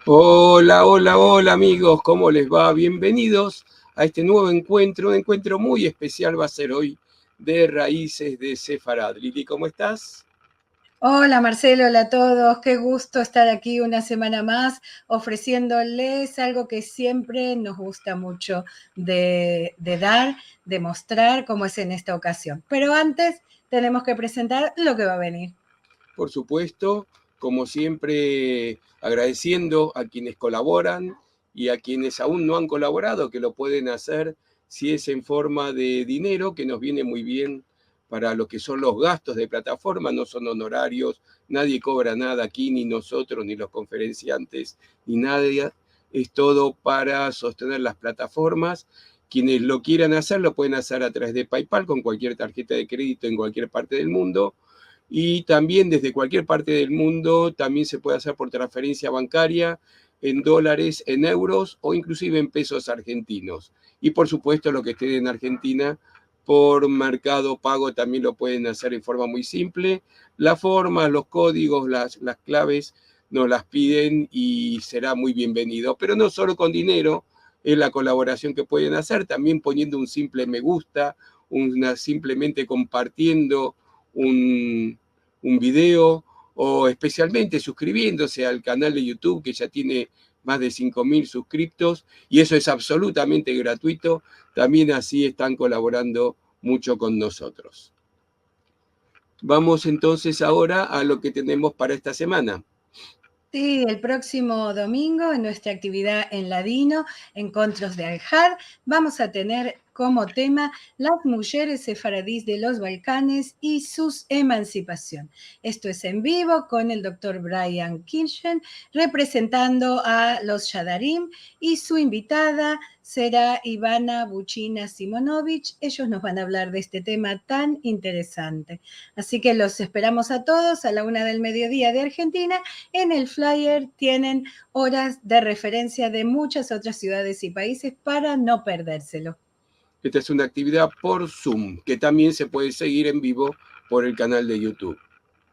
Hola, hola, hola amigos, ¿cómo les va? Bienvenidos a este nuevo encuentro, un encuentro muy especial va a ser hoy de Raíces de Sefarad. Lili, ¿cómo estás? Hola Marcelo, hola a todos, qué gusto estar aquí una semana más ofreciéndoles algo que siempre nos gusta mucho de dar, de mostrar, como es en esta ocasión. Pero antes tenemos que presentar lo que va a venir. Por supuesto, como siempre, agradeciendo a quienes colaboran y a quienes aún no han colaborado, que lo pueden hacer si es en forma de dinero, que nos viene muy bien para lo que son los gastos de plataforma, no son honorarios, nadie cobra nada aquí, ni nosotros, ni los conferenciantes, ni nadie, es todo para sostener las plataformas. Quienes lo quieran hacer, lo pueden hacer a través de PayPal con cualquier tarjeta de crédito en cualquier parte del mundo, y también desde cualquier parte del mundo también se puede hacer por transferencia bancaria en dólares, en euros o inclusive en pesos argentinos. Y por supuesto lo que esté en Argentina por Mercado Pago también lo pueden hacer en forma muy simple. La forma, los códigos, las claves nos las piden y será muy bienvenido. Pero no solo con dinero es la colaboración que pueden hacer, también poniendo un simple me gusta, simplemente compartiendo un video o especialmente suscribiéndose al canal de YouTube que ya tiene más de 5.000 suscriptos y eso es absolutamente gratuito. También así están colaborando mucho con nosotros. Vamos entonces ahora a lo que tenemos para esta semana. Sí, el próximo domingo en nuestra actividad en Ladino, Encontros de Aljar, vamos a tener como tema las mujeres sefaradíes de los Balcanes y su emancipación. Esto es en vivo con el doctor Brian Kirchen representando a los Shadarim y su invitada será Ivana Buchina Simonovic. Ellos nos van a hablar de este tema tan interesante. Así que los esperamos a todos a la 1:00 PM de Argentina. En el flyer tienen horas de referencia de muchas otras ciudades y países para no perdérselo. Esta es una actividad por Zoom que también se puede seguir en vivo por el canal de YouTube.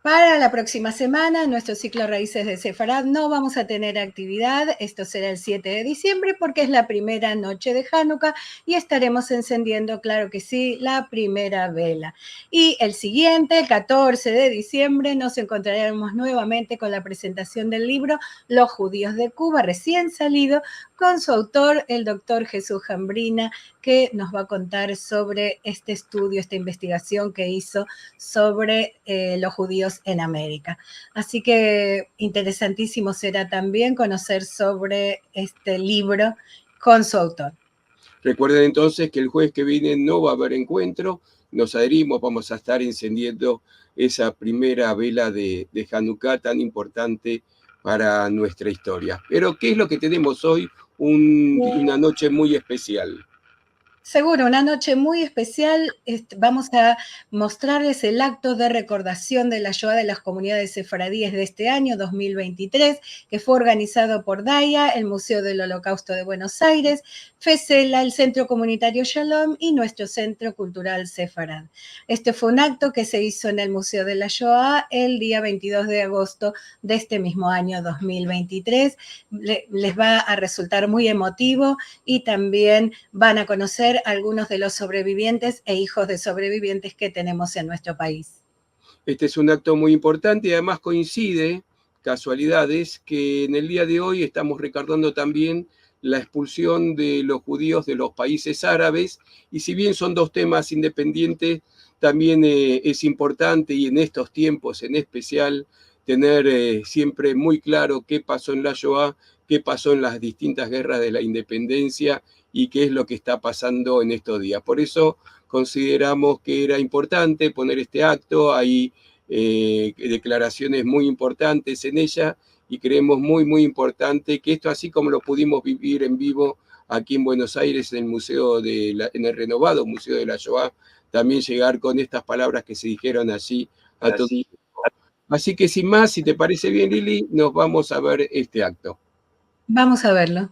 Para la próxima semana, nuestro ciclo Raíces de Sefarad no vamos a tener actividad. Esto será el 7 de diciembre porque es la primera noche de Hanukkah y estaremos encendiendo, claro que sí, la primera vela. Y el siguiente, el 14 de diciembre, nos encontraremos nuevamente con la presentación del libro Los Judíos de Cuba, recién salido, con su autor, el doctor Jesús Jambrina, que nos va a contar sobre este estudio, esta investigación que hizo sobre los judíos en América. Así que interesantísimo será también conocer sobre este libro con su autor. Recuerden entonces que el jueves que viene no va a haber encuentro, nos adherimos, vamos a estar encendiendo esa primera vela de Hanukkah tan importante para nuestra historia. Pero, ¿qué es lo que tenemos hoy? Una noche muy especial. Seguro, una noche muy especial. Vamos a mostrarles el acto de recordación de la Shoah de las comunidades sefaradíes de este año 2023, que fue organizado por DAIA, el Museo del Holocausto de Buenos Aires, FESELA, el Centro Comunitario Shalom y nuestro Centro Cultural Sefarad. Este fue un acto que se hizo en el Museo de la Shoah el día 22 de agosto de este mismo año 2023. Les va a resultar muy emotivo y también van a conocer algunos de los sobrevivientes e hijos de sobrevivientes que tenemos en nuestro país. Este es un acto muy importante y además coincide, casualidades, que en el día de hoy estamos recordando también la expulsión de los judíos de los países árabes, y si bien son dos temas independientes, también es importante, y en estos tiempos en especial, tener siempre muy claro qué pasó en la Shoah, qué pasó en las distintas guerras de la independencia y qué es lo que está pasando en estos días. Por eso consideramos que era importante poner este acto. Hay declaraciones muy importantes en ella y creemos muy, muy importante que esto, así como lo pudimos vivir en vivo aquí en Buenos Aires, en en el renovado Museo de la Shoah, también llegar con estas palabras que se dijeron allí a todo. Así que sin más, si te parece bien, Lili, nos vamos a ver este acto. Vamos a verlo.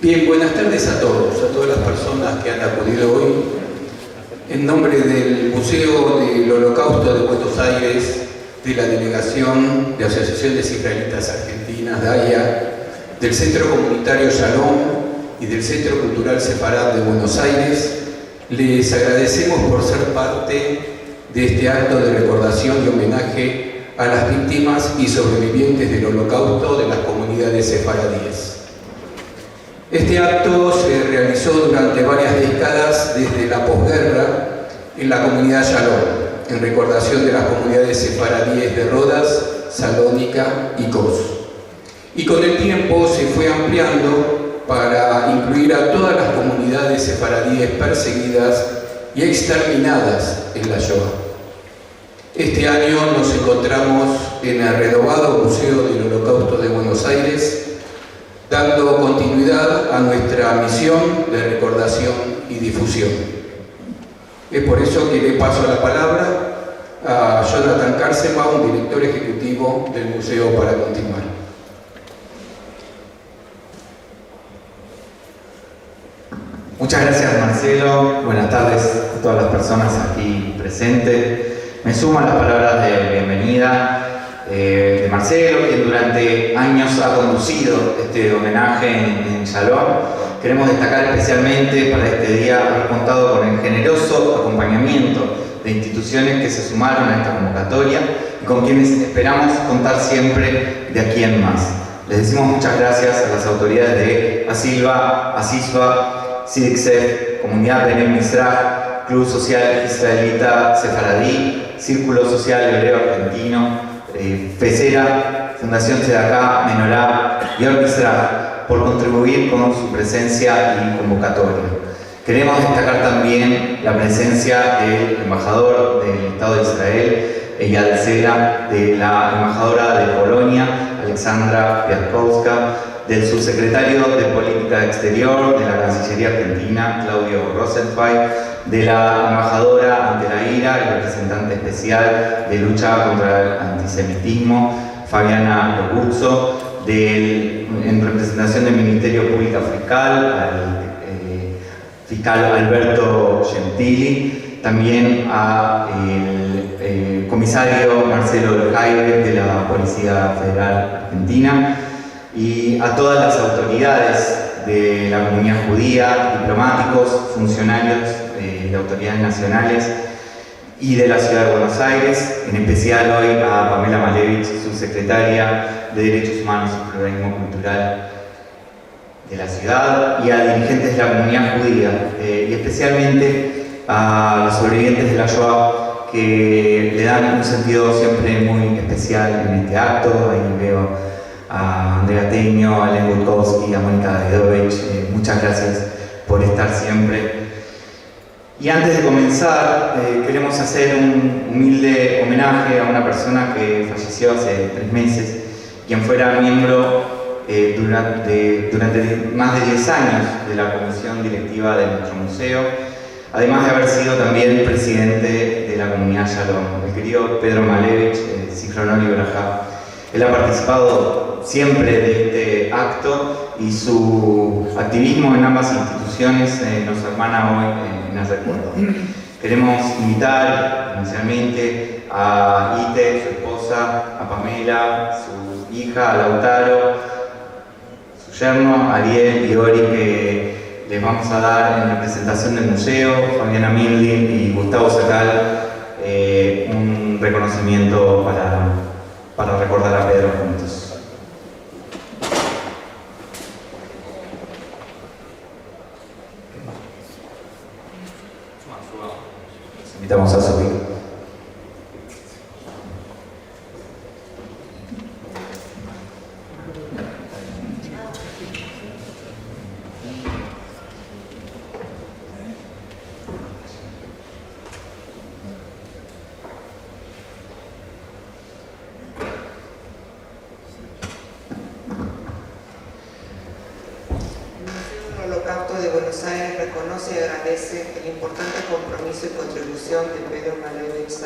Bien, buenas tardes a todas las personas que han acudido hoy. En nombre del Museo del Holocausto de Buenos Aires, de la Delegación de Asociaciones Israelitas Argentinas, DAIA, del Centro Comunitario Shalom y del Centro Cultural Sefarad de Buenos Aires, les agradecemos por ser parte de este acto de recordación y homenaje a las víctimas y sobrevivientes del Holocausto de las comunidades sefaradíes. Este acto se realizó durante varias décadas desde la posguerra en la comunidad Shalom, en recordación de las comunidades sefaradíes de Rodas, Salónica y Kos. Y con el tiempo se fue ampliando para incluir a todas las comunidades sefaradíes perseguidas y exterminadas en la Shoah. Este año nos encontramos en el renovado Museo del Holocausto de Buenos Aires, dando continuidad a nuestra misión de recordación y difusión. Es por eso que le paso la palabra a Jonathan Karsebaum, director ejecutivo del museo, para continuar. Muchas gracias, Marcelo. Buenas tardes a todas las personas aquí presentes. Me sumo a las palabras de bienvenida de Marcelo, quien durante años ha conducido este homenaje en Shalom. Queremos destacar especialmente para este día haber contado con el generoso acompañamiento de instituciones que se sumaron a esta convocatoria y con quienes esperamos contar siempre de aquí en más. Les decimos muchas gracias a las autoridades de ASILVA, ASISVA, SIDICSEF, Comunidad Bnei Mizrach, Club Social Israelita Sefaradí, Círculo Social Hebreo Argentino, FESERA, Fundación Tzedakah, Menorá y Or Mizrach por contribuir con su presencia y convocatoria. Queremos destacar también la presencia del embajador del Estado de Israel, Eyal Zera, de la embajadora de Polonia, Alexandra Piatkowska, del subsecretario de Política Exterior de la Cancillería Argentina, Claudio Rosenfeld, de la embajadora ante la IRA y representante especial de lucha contra el antisemitismo, Fabiana Logurzo, en representación del Ministerio Público Fiscal, al fiscal Alberto Gentili, también al comisario Marcelo Jaime de la Policía Federal Argentina, y a todas las autoridades de la comunidad judía, diplomáticos, funcionarios de autoridades nacionales y de la Ciudad de Buenos Aires, en especial hoy a Pamela Malevich, subsecretaria de Derechos Humanos y Pluralismo Cultural de la ciudad, y a dirigentes de la comunidad judía, y especialmente a los sobrevivientes de la Shoah, que le dan un sentido siempre muy especial en este acto. Ahí veo a Andrea Teño, a Len Gutkowski, a Mónica Davidovich. Muchas gracias por estar siempre. Y antes de comenzar, queremos hacer un humilde homenaje a una persona que falleció hace 3 meses, quien fuera miembro durante más de 10 años de la comisión directiva de nuestro museo, además de haber sido también presidente de la comunidad Shalom, el querido Pedro Malevich, Zichrono Libraja. Él ha participado siempre de este acto y su activismo en ambas instituciones nos hermana hoy en el recuerdo. Queremos invitar inicialmente a Ite, su esposa, a Pamela, su hija, a Lautaro, su yerno, Ariel y Ori, que les vamos a dar en representación del museo, Fabiana Mindlin y Gustavo Sacal, un reconocimiento para recordar a Pedro juntos. Los invitamos a subir. Reconoce y agradece el importante compromiso y contribución de Pedro Malevich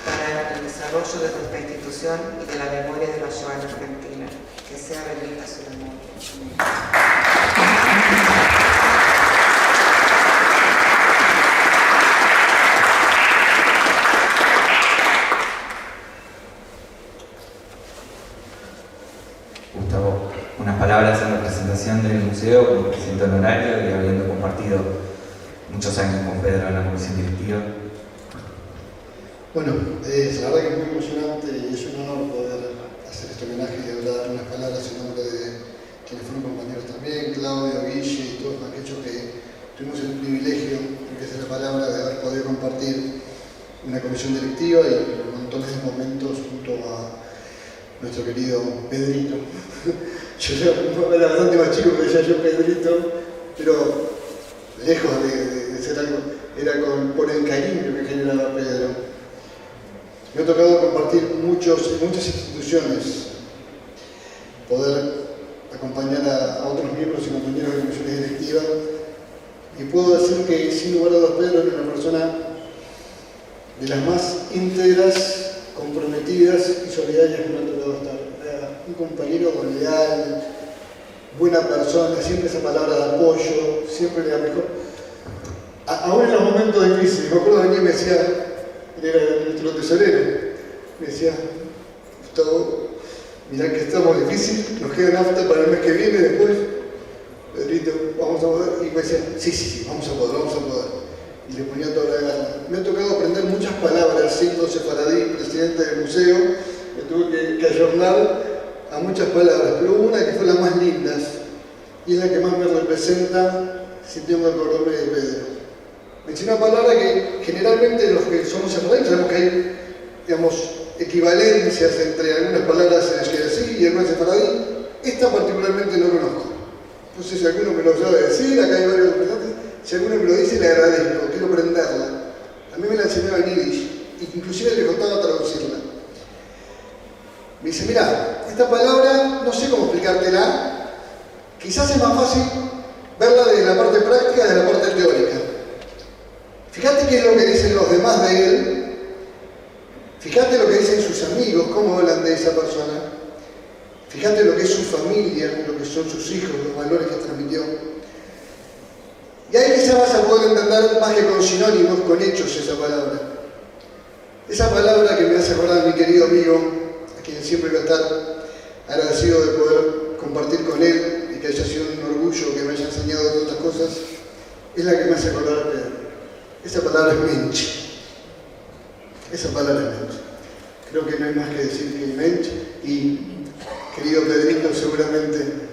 para el desarrollo de nuestra institución y de la memoria de la Shoah en Argentina. Que sea bendita su memoria. Gustavo, unas palabras en representación del museo como presidente honorario y habiendo compartido muchos años con Pedro en la comisión directiva. Bueno, la verdad que es muy emocionante y es un honor poder hacer este homenaje y hablar unas palabras en nombre de quienes fueron compañeros también, Claudio, Guille y todos aquellos que tuvimos el privilegio, porque esa es la palabra, de haber podido compartir una comisión directiva y montones de momentos junto a nuestro querido Pedrito. Yo era bastante más chico que decía yo Pedrito, pero lejos de ser algo, era por el cariño que generaba Pedro. Me ha tocado compartir en muchas instituciones, poder acompañar a otros miembros y compañeros de comisiones directivas, y puedo decir que sin lugar a dudas Pedro era una persona de las más íntegras, comprometidas y solidarias que me ha tocado estar. Era un compañero leal, buena persona, siempre esa palabra de apoyo, siempre le da mejor. Aún en los momentos difíciles, me acuerdo de venir y me decía, él era nuestro tesorero, me decía, Gustavo, mirá que estamos difíciles, nos queda nafta para el mes que viene, después, Pedrito, vamos a poder, y me decía, sí, vamos a poder. Y le ponía toda la gana. Me ha tocado aprender muchas palabras, siendo sefaradí, presidente del museo, me tuve que ayornar a muchas palabras, pero hubo una que fue la más linda, y es la que más me representa si tengo que acordarme de Pedro. Mencioné una palabra que generalmente los que somos sefaradí sabemos que hay, digamos, equivalencias entre algunas palabras en ashkenazí y algunas sefaradí. Esta particularmente no conozco. No sé si alguno me lo sabe decir, acá hay varios representantes. Si alguno me lo dice, le agradezco, quiero aprenderla. A mí me la enseñaba en Yiddish, inclusive le costaba traducirla. Me dice, mira, esta palabra, no sé cómo explicártela, quizás es más fácil verla de la parte práctica que de la parte teórica. Fíjate qué es lo que dicen los demás de él, fíjate lo que dicen sus amigos, cómo hablan de esa persona, fíjate lo que es su familia, lo que son sus hijos, los valores que transmitió. Y ahí quizás vas a poder entender más que con sinónimos, con hechos esa palabra. Esa palabra que me hace acordar a mi querido amigo, a quien siempre voy a estar agradecido de poder compartir con él y que haya sido un orgullo que me haya enseñado tantas cosas, es la que me hace acordar a Pedro. Esa palabra es mensch. Esa palabra es mensch. Creo que no hay más que decir que mensch. Y querido Pedrito, seguramente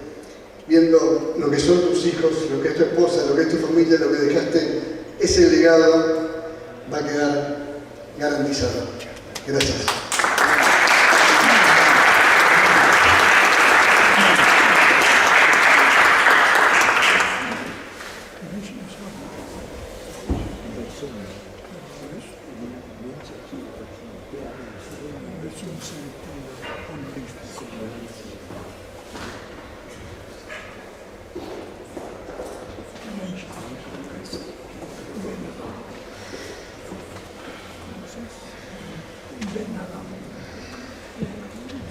viendo lo que son tus hijos, lo que es tu esposa, lo que es tu familia, lo que dejaste, ese legado va a quedar garantizado. Gracias.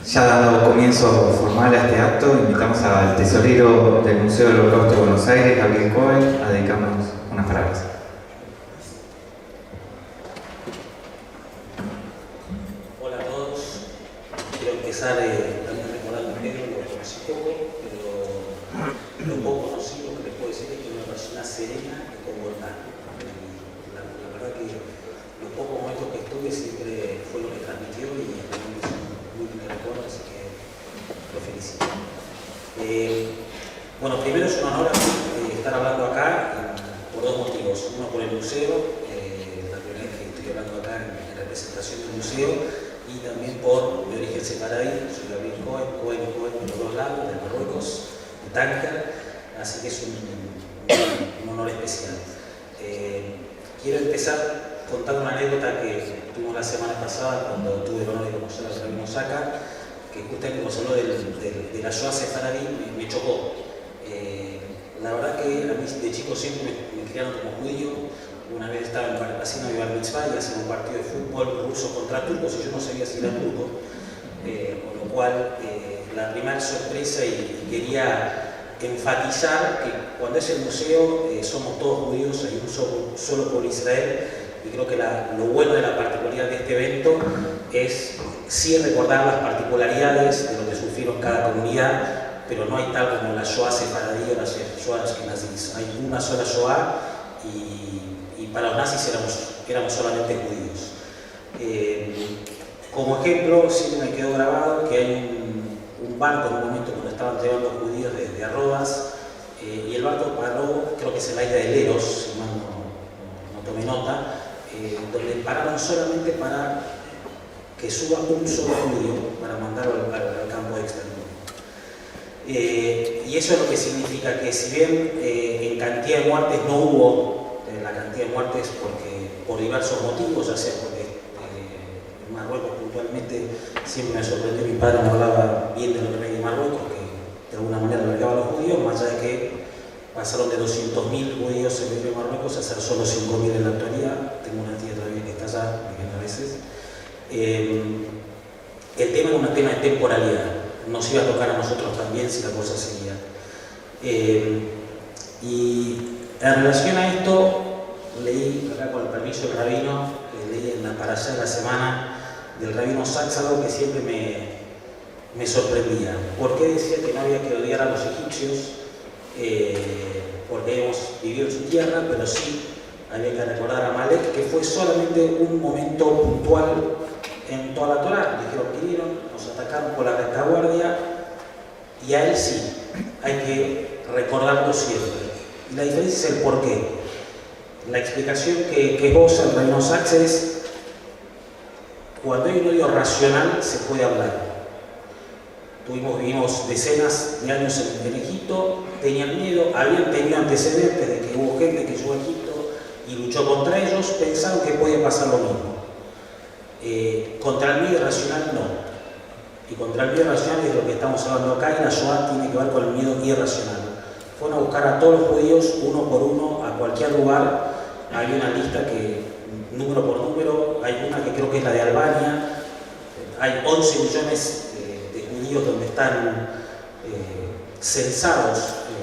Ya dando comienzo formal a este acto, invitamos al tesorero del Museo del Holocausto de Buenos Aires, Gabriel Cohen, a dedicarnos unas palabras. Hola a todos. Quiero empezar también recordando a Pedro, lo conocí poco, pero lo poco conocido que les puedo decir es que es una persona serena y comportable. La verdad que los pocos momentos que estuve siempre fue lo que transmitió y también es un muy lindo recuerdo, así que lo felicito. Bueno, primero es un honor estar hablando acá por dos motivos. Uno por el museo, la primera vez que estoy hablando acá en representación del museo, y también por mi origen sefaradí. Soy Gabriel Cohen de los dos lados, de Marruecos, de Tánger, así que es un honor especial. Quiero empezar contando una anécdota que tuvimos la semana pasada cuando tuve el honor de conocer a Rabbi Mosaka, que justamente cuando se habló de la Shoah sefaradí me chocó. La verdad que a mí de chico siempre me criaron como judío. Una vez estaba en haciendo mi bar mitzvah y hacían un partido de fútbol ruso contra turcos y yo no sabía si eran turcos, con lo cual la primera sorpresa y quería enfatizar que cuando es el museo somos todos judíos, hay un solo pueblo Israel, y creo que lo bueno de la particularidad de este evento es sí recordar las particularidades de lo que sufrieron cada comunidad, pero no hay tal como la Shoah sefaradí o la Shoah ashkenazí. Hay una sola Shoah y para los nazis éramos solamente judíos. Como ejemplo, siempre me quedó grabado que hay un barco en un momento cuando estaban llevando judíos desde Rodas, y el barco paró, creo que es en la isla de Leros, si mal no tomé nota, donde pararon solamente para que suba un solo judío para mandarlo al campo de exterminio. Y eso es lo que significa que si bien en cantidad de muertes no hubo la cantidad de muertes por diversos motivos, ya sea porque en Marruecos puntualmente siempre me sorprendió, mi padre me hablaba bien de lo que hay en Marruecos, que de alguna manera albergaba a los judíos, más allá de que pasaron de 200.000 judíos en medio de Marruecos a ser solo 5.000 en la actualidad. Tengo una tía todavía que está allá, viviendo a veces. El tema era un tema de temporalidad, nos iba a tocar a nosotros también si la cosa seguía. Y en relación a esto, leí acá con el permiso del rabino, leí en la parashá de la semana del rabino Sachs algo que siempre me sorprendía. ¿Por qué decía que no había que odiar a los egipcios? Porque hemos vivido en su tierra, pero sí había que recordar a Amalek, que fue solamente un momento puntual en toda la Torá. Dijeron que vinieron, nos atacaron por la retaguardia, y a él sí, hay que recordarlo siempre. Y la diferencia es el porqué. La explicación que esboza el rabino Sachs es: cuando hay un odio racional se puede hablar. Vivimos decenas de años en Egipto, tenían miedo, habían tenido antecedentes de que hubo gente que llegó a Egipto y luchó contra ellos, pensaron que podía pasar lo mismo. Contra el miedo irracional no. Y contra el miedo irracional es de lo que estamos hablando acá, y la Shoah tiene que ver con el miedo irracional. Fueron a buscar a todos los judíos uno por uno a cualquier lugar. Hay una lista que, número por número, hay una que creo que es la de Albania, hay 11 millones donde están censados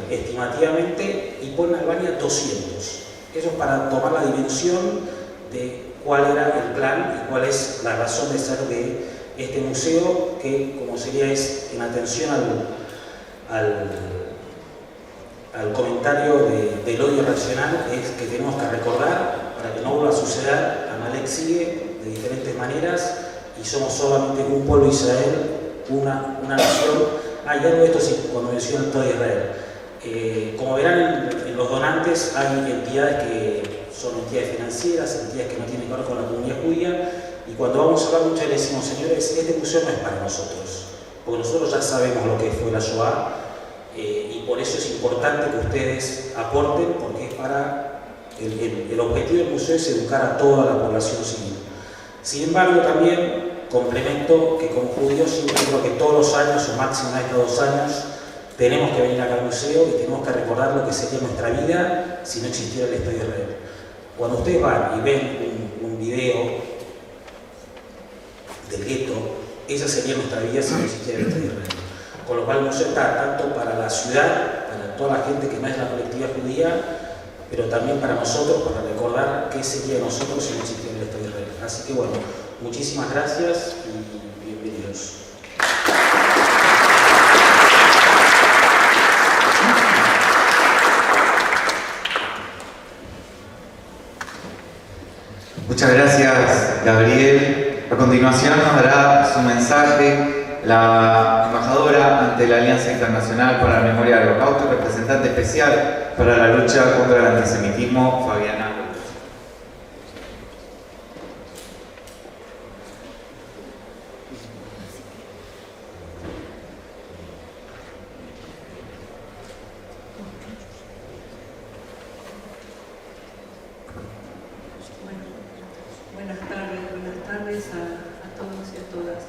estimativamente, y ponen a Albania 200. Eso es para tomar la dimensión de cuál era el plan y cuál es la razón de ser de este museo, que, como sería, es en atención al comentario del odio racional, es que tenemos que recordar para que no vuelva a suceder. Amalek sigue de diferentes maneras y somos solamente un pueblo de Israel, una nación. Hay algo de esto sí, cuando menciona todo Israel. Como verán en los donantes hay entidades que son entidades financieras, entidades que no tienen que ver con la comunidad judía, y cuando vamos a hablar muchas veces decimos: señores, este museo no es para nosotros, porque nosotros ya sabemos lo que fue la Shoah, y por eso es importante que ustedes aporten, porque es para el objetivo del museo es educar a toda la población civil. Sin embargo, también complemento que como judíos yo creo que todos los años, o máximo de cada 2 años, tenemos que venir acá al museo y tenemos que recordar lo que sería nuestra vida si no existiera el Estado de Israel. Cuando ustedes van y ven un video del gueto, esa sería nuestra vida si no existiera el Estado de Israel. Con lo cual el museo está tanto para la ciudad, para toda la gente que no es la colectividad judía, pero también para nosotros, para recordar qué sería de nosotros si no existiera el Estado de Israel. Así que bueno, muchísimas gracias y bienvenidos. Muchas gracias, Gabriel. A continuación nos dará su mensaje la embajadora ante la Alianza Internacional para la Memoria del Holocausto y representante especial para la lucha contra el antisemitismo, Fabiana. Buenas tardes a todos y a todas.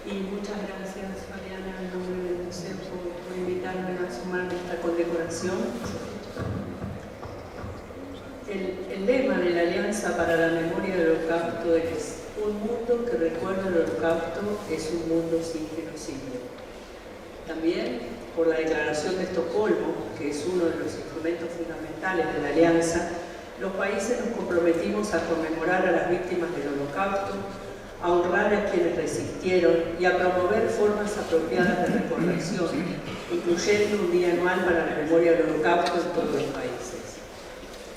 Y muchas gracias, Fabiana, en nombre del museo, por invitarme a sumarme a esta condecoración. El lema de la Alianza para la Memoria del Holocausto es: un mundo que recuerda el Holocausto es un mundo sin genocidio. También, por la Declaración de Estocolmo, que es uno de los instrumentos fundamentales de la Alianza, los países nos comprometimos a conmemorar a las víctimas del Holocausto a honrar a quienes resistieron y a promover formas apropiadas de recordación, incluyendo un día anual para la memoria del Holocausto en todos los países.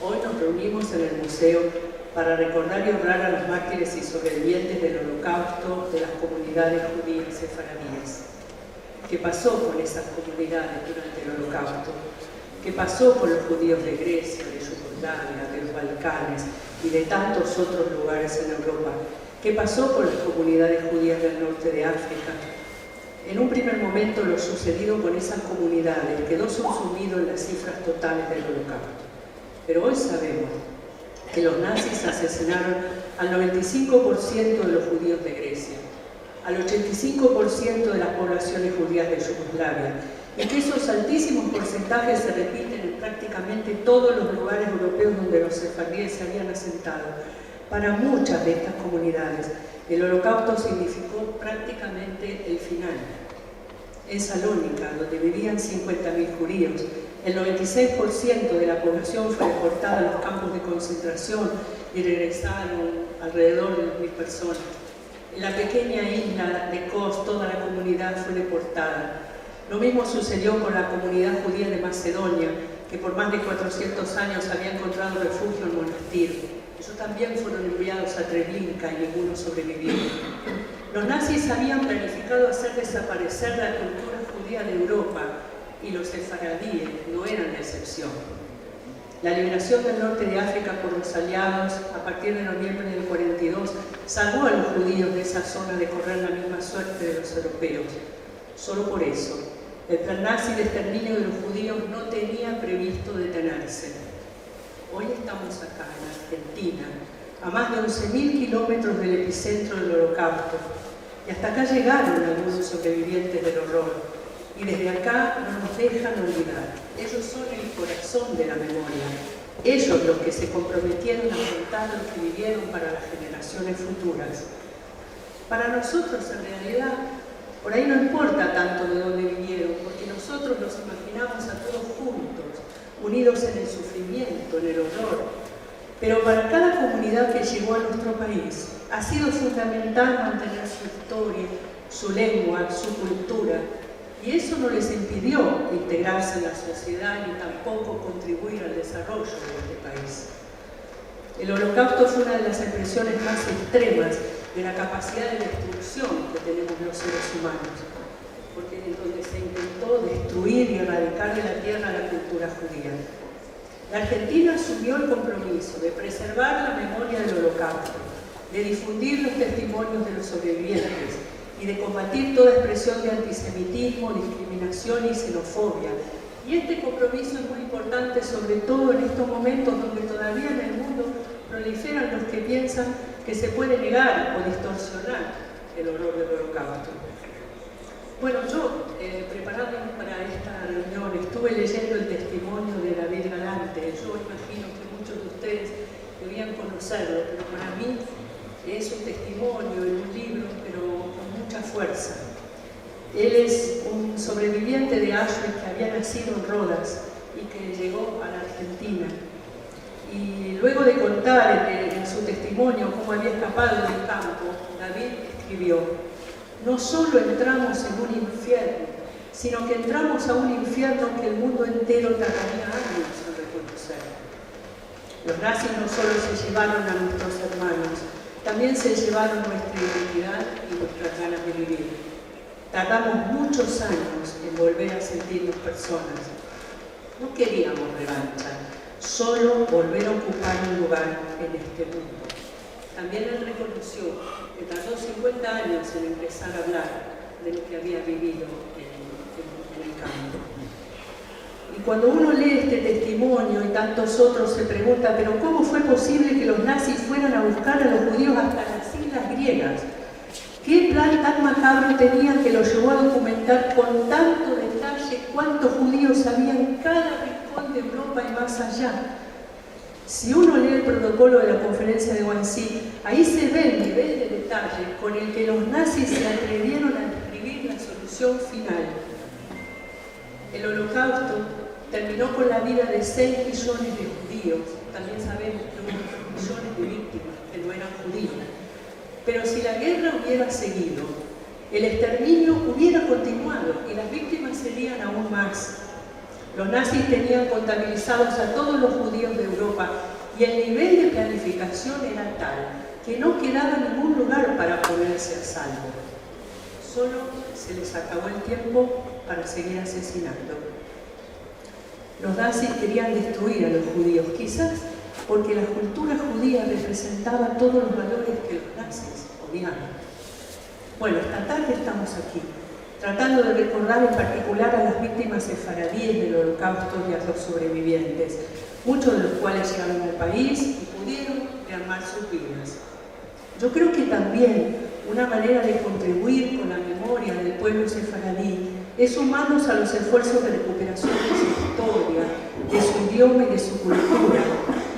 Hoy nos reunimos en el museo para recordar y honrar a los mártires y sobrevivientes del Holocausto de las comunidades judías sefaradíes. ¿Qué pasó con esas comunidades durante el Holocausto? ¿Qué pasó con los judíos de Grecia, de Yugoslavia, de los Balcanes y de tantos otros lugares en Europa? ¿Qué pasó con las comunidades judías del norte de África? En un primer momento, lo sucedido con esas comunidades quedó subsumido en las cifras totales del Holocausto. Pero hoy sabemos que los nazis asesinaron al 95% de los judíos de Grecia, al 85% de las poblaciones judías de Yugoslavia, y que esos altísimos porcentajes se repiten en prácticamente todos los lugares europeos donde los sefardíes se habían asentado. Para muchas de estas comunidades, el Holocausto significó prácticamente el final. En Salónica, donde vivían 50.000 judíos, el 96% de la población fue deportada a los campos de concentración y regresaron alrededor de 2.000 personas. En la pequeña isla de Kos, toda la comunidad fue deportada. Lo mismo sucedió con la comunidad judía de Macedonia, que por más de 400 años había encontrado refugio en monasterio. Ellos también fueron enviados a Treblinka y ninguno sobrevivió. Los nazis habían planificado hacer desaparecer la cultura judía de Europa y los sefaradíes no eran la excepción. La liberación del norte de África por los aliados a partir de noviembre del 42 salvó a los judíos de esa zona de correr la misma suerte de los europeos. Solo por eso, el plan nazi de exterminio de los judíos no tenía previsto detenerse. Hoy estamos acá, en Argentina, a más de 11.000 kilómetros del epicentro del Holocausto, y hasta acá llegaron algunos sobrevivientes del horror, y desde acá no nos dejan olvidar. Ellos son el corazón de la memoria, ellos los que se comprometieron a contar lo que vivieron para las generaciones futuras. Para nosotros, en realidad, por ahí no importa tanto de dónde vinieron, porque nosotros los imaginamos a todos juntos, unidos en el sufrimiento, en el horror. Pero para cada comunidad que llegó a nuestro país, ha sido fundamental mantener su historia, su lengua, su cultura, y eso no les impidió integrarse en la sociedad ni tampoco contribuir al desarrollo de este país. El Holocausto fue una de las expresiones más extremas de la capacidad de destrucción que tenemos los seres humanos, porque es donde se intentó destruir y erradicar de la tierra la cultura judía. La Argentina asumió el compromiso de preservar la memoria del Holocausto, de difundir los testimonios de los sobrevivientes y de combatir toda expresión de antisemitismo, discriminación y xenofobia. Y este compromiso es muy importante, sobre todo en estos momentos donde todavía en el mundo proliferan los que piensan que se puede negar o distorsionar el horror del Holocausto. Bueno, yo, preparándome para esta reunión, estuve leyendo el testimonio de David Galante. Yo imagino que muchos de ustedes debían conocerlo, pero para mí es un testimonio en un libro, pero con mucha fuerza. Él es un sobreviviente de Auschwitz que había nacido en Rodas y que llegó a la Argentina. Y luego de contar en su testimonio cómo había escapado del campo, David escribió: no solo entramos en un infierno, sino que entramos a un infierno que el mundo entero tardaría años en reconocer. Los nazis no solo se llevaron a nuestros hermanos, también se llevaron nuestra identidad y nuestras ganas de vivir. Tardamos muchos años en volver a sentirnos personas. No queríamos revancha, solo volver a ocupar un lugar en este mundo. También él reconoció que tardó 50 años en empezar a hablar de lo que había vivido en el campo. Y cuando uno lee este testimonio y tantos otros, se pregunta, ¿pero cómo fue posible que los nazis fueran a buscar a los judíos hasta las islas griegas? ¿Qué plan tan macabro tenían que los llevó a documentar con tanto detalle cuántos judíos había en cada rincón de Europa y más allá? Si uno lee el protocolo de la conferencia de Wannsee, ahí se ve el nivel de detalle con el que los nazis se atrevieron a describir la solución final. El Holocausto terminó con la vida de 6 millones de judíos. También sabemos que hubo 3 millones de víctimas que no eran judíos. Pero si la guerra hubiera seguido, el exterminio hubiera continuado y las víctimas serían aún más. Los nazis tenían contabilizados a todos los judíos de Europa y el nivel de planificación era tal que no quedaba ningún lugar para ponerse a salvo. Solo se les acabó el tiempo para seguir asesinando. Los nazis querían destruir a los judíos, quizás porque la cultura judía representaba todos los valores que los nazis odiaban. Bueno, esta tarde estamos aquí, tratando de recordar en particular a las víctimas sefaradíes del Holocausto y a los sobrevivientes, muchos de los cuales llegaron al país y pudieron rearmar sus vidas. Yo creo que también una manera de contribuir con la memoria del pueblo sefaradí es sumarnos a los esfuerzos de recuperación de su historia, de su idioma y de su cultura,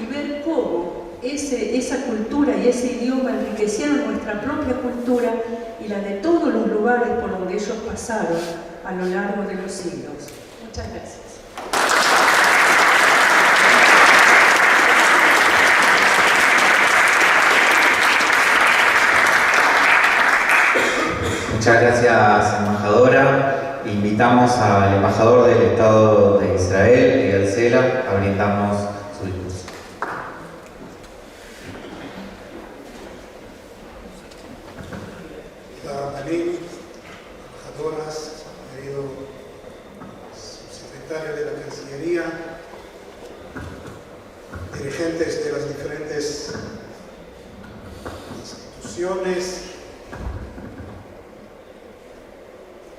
y ver cómo esa cultura y ese idioma enriquecieron nuestra propia cultura y la de todos los lugares por donde ellos pasaron a lo largo de los siglos. Muchas gracias. Muchas gracias, embajadora. Invitamos al embajador del Estado de Israel, Eyal Sela, a brindarnos su discurso. Embajadoras, querido subsecretario de la Cancillería, dirigentes de las diferentes instituciones,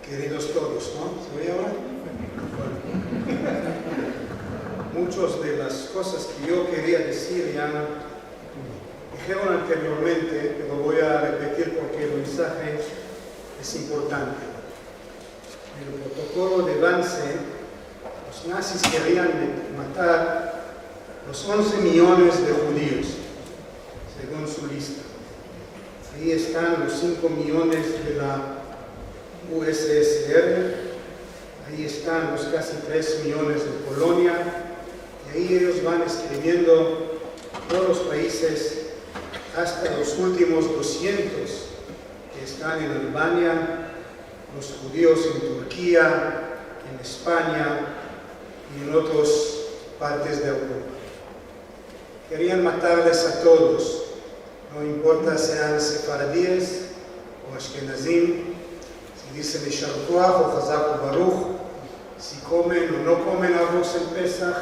queridos todos, ¿no? ¿Se oye ahora? Bueno. Muchas de las cosas que yo quería decir ya dijeron anteriormente, pero voy a repetir porque el mensaje es importante. En el protocolo de Wannsee, los nazis querían matar los 11 millones de judíos, según su lista. Ahí están los 5 millones de la USSR, ahí están los casi 3 millones de Polonia, y ahí ellos van escribiendo todos los países hasta los últimos 200 que están en Albania, los judíos en Turquía, en España y en otras partes de Europa. Querían matarles a todos, no importa sean sefaradíes o ashkenazim, si dicen Yishar Koach o Chazak o Baruch, si comen o no comen arroz en Pesach,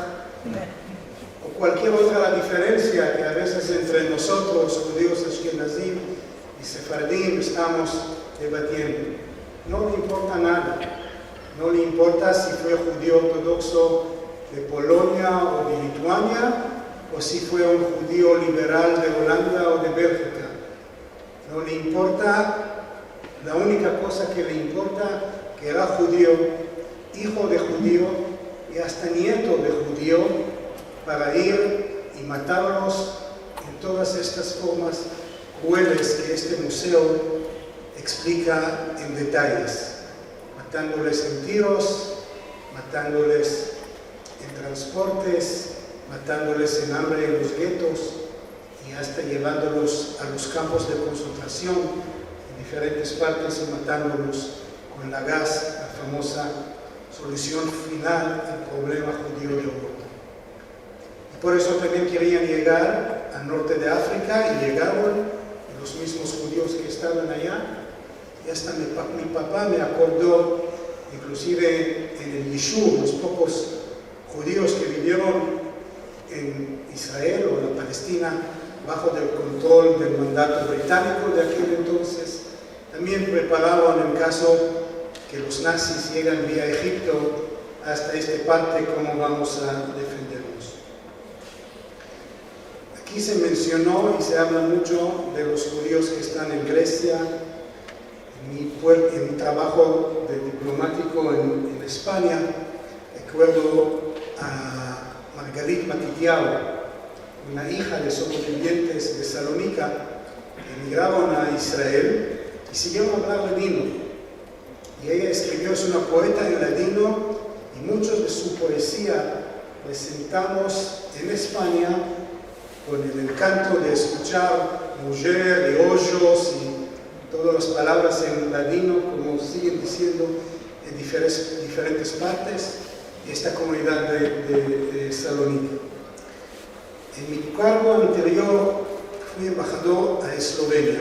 o cualquier otra diferencia que a veces entre nosotros, judíos ashkenazim y sefaradín, estamos debatiendo. No le importa nada. No le importa si fue judío ortodoxo de Polonia o de Lituania, o si fue un judío liberal de Holanda o de Bélgica. No le importa. La única cosa que le importa que era judío, hijo de judío y hasta nieto de judío, para ir y matarlos en todas estas formas crueles que este museo explica en detalles, matándoles en tiros, matándoles en transportes, matándoles en hambre en los guetos y hasta llevándolos a los campos de concentración en diferentes partes y matándolos con la gas, la famosa solución final al problema judío de Europa. Y por eso también querían llegar al norte de África y llegaron los mismos judíos que estaban allá. Y hasta mi papá me acordó, inclusive en el Yishuv, los pocos judíos que vivieron en Israel o en la Palestina bajo el control del mandato británico de aquel entonces, también preparaban en caso que los nazis llegan vía Egipto hasta esta parte, cómo vamos a defendernos. Aquí se mencionó y se habla mucho de los judíos que están en Grecia. En mi trabajo de diplomático en España, recuerdo a Margarit Matitiao, una hija de sobrevivientes de Salónica, que emigraron a Israel y siguieron a hablar ladino. Y ella escribió, es una poeta en ladino, y muchos de su poesía presentamos en España con el encanto de escuchar mujer, de hoyos y todas las palabras en ladino, como siguen diciendo en diferentes partes, esta comunidad de Salónica. En mi cargo anterior fui embajador a Eslovenia.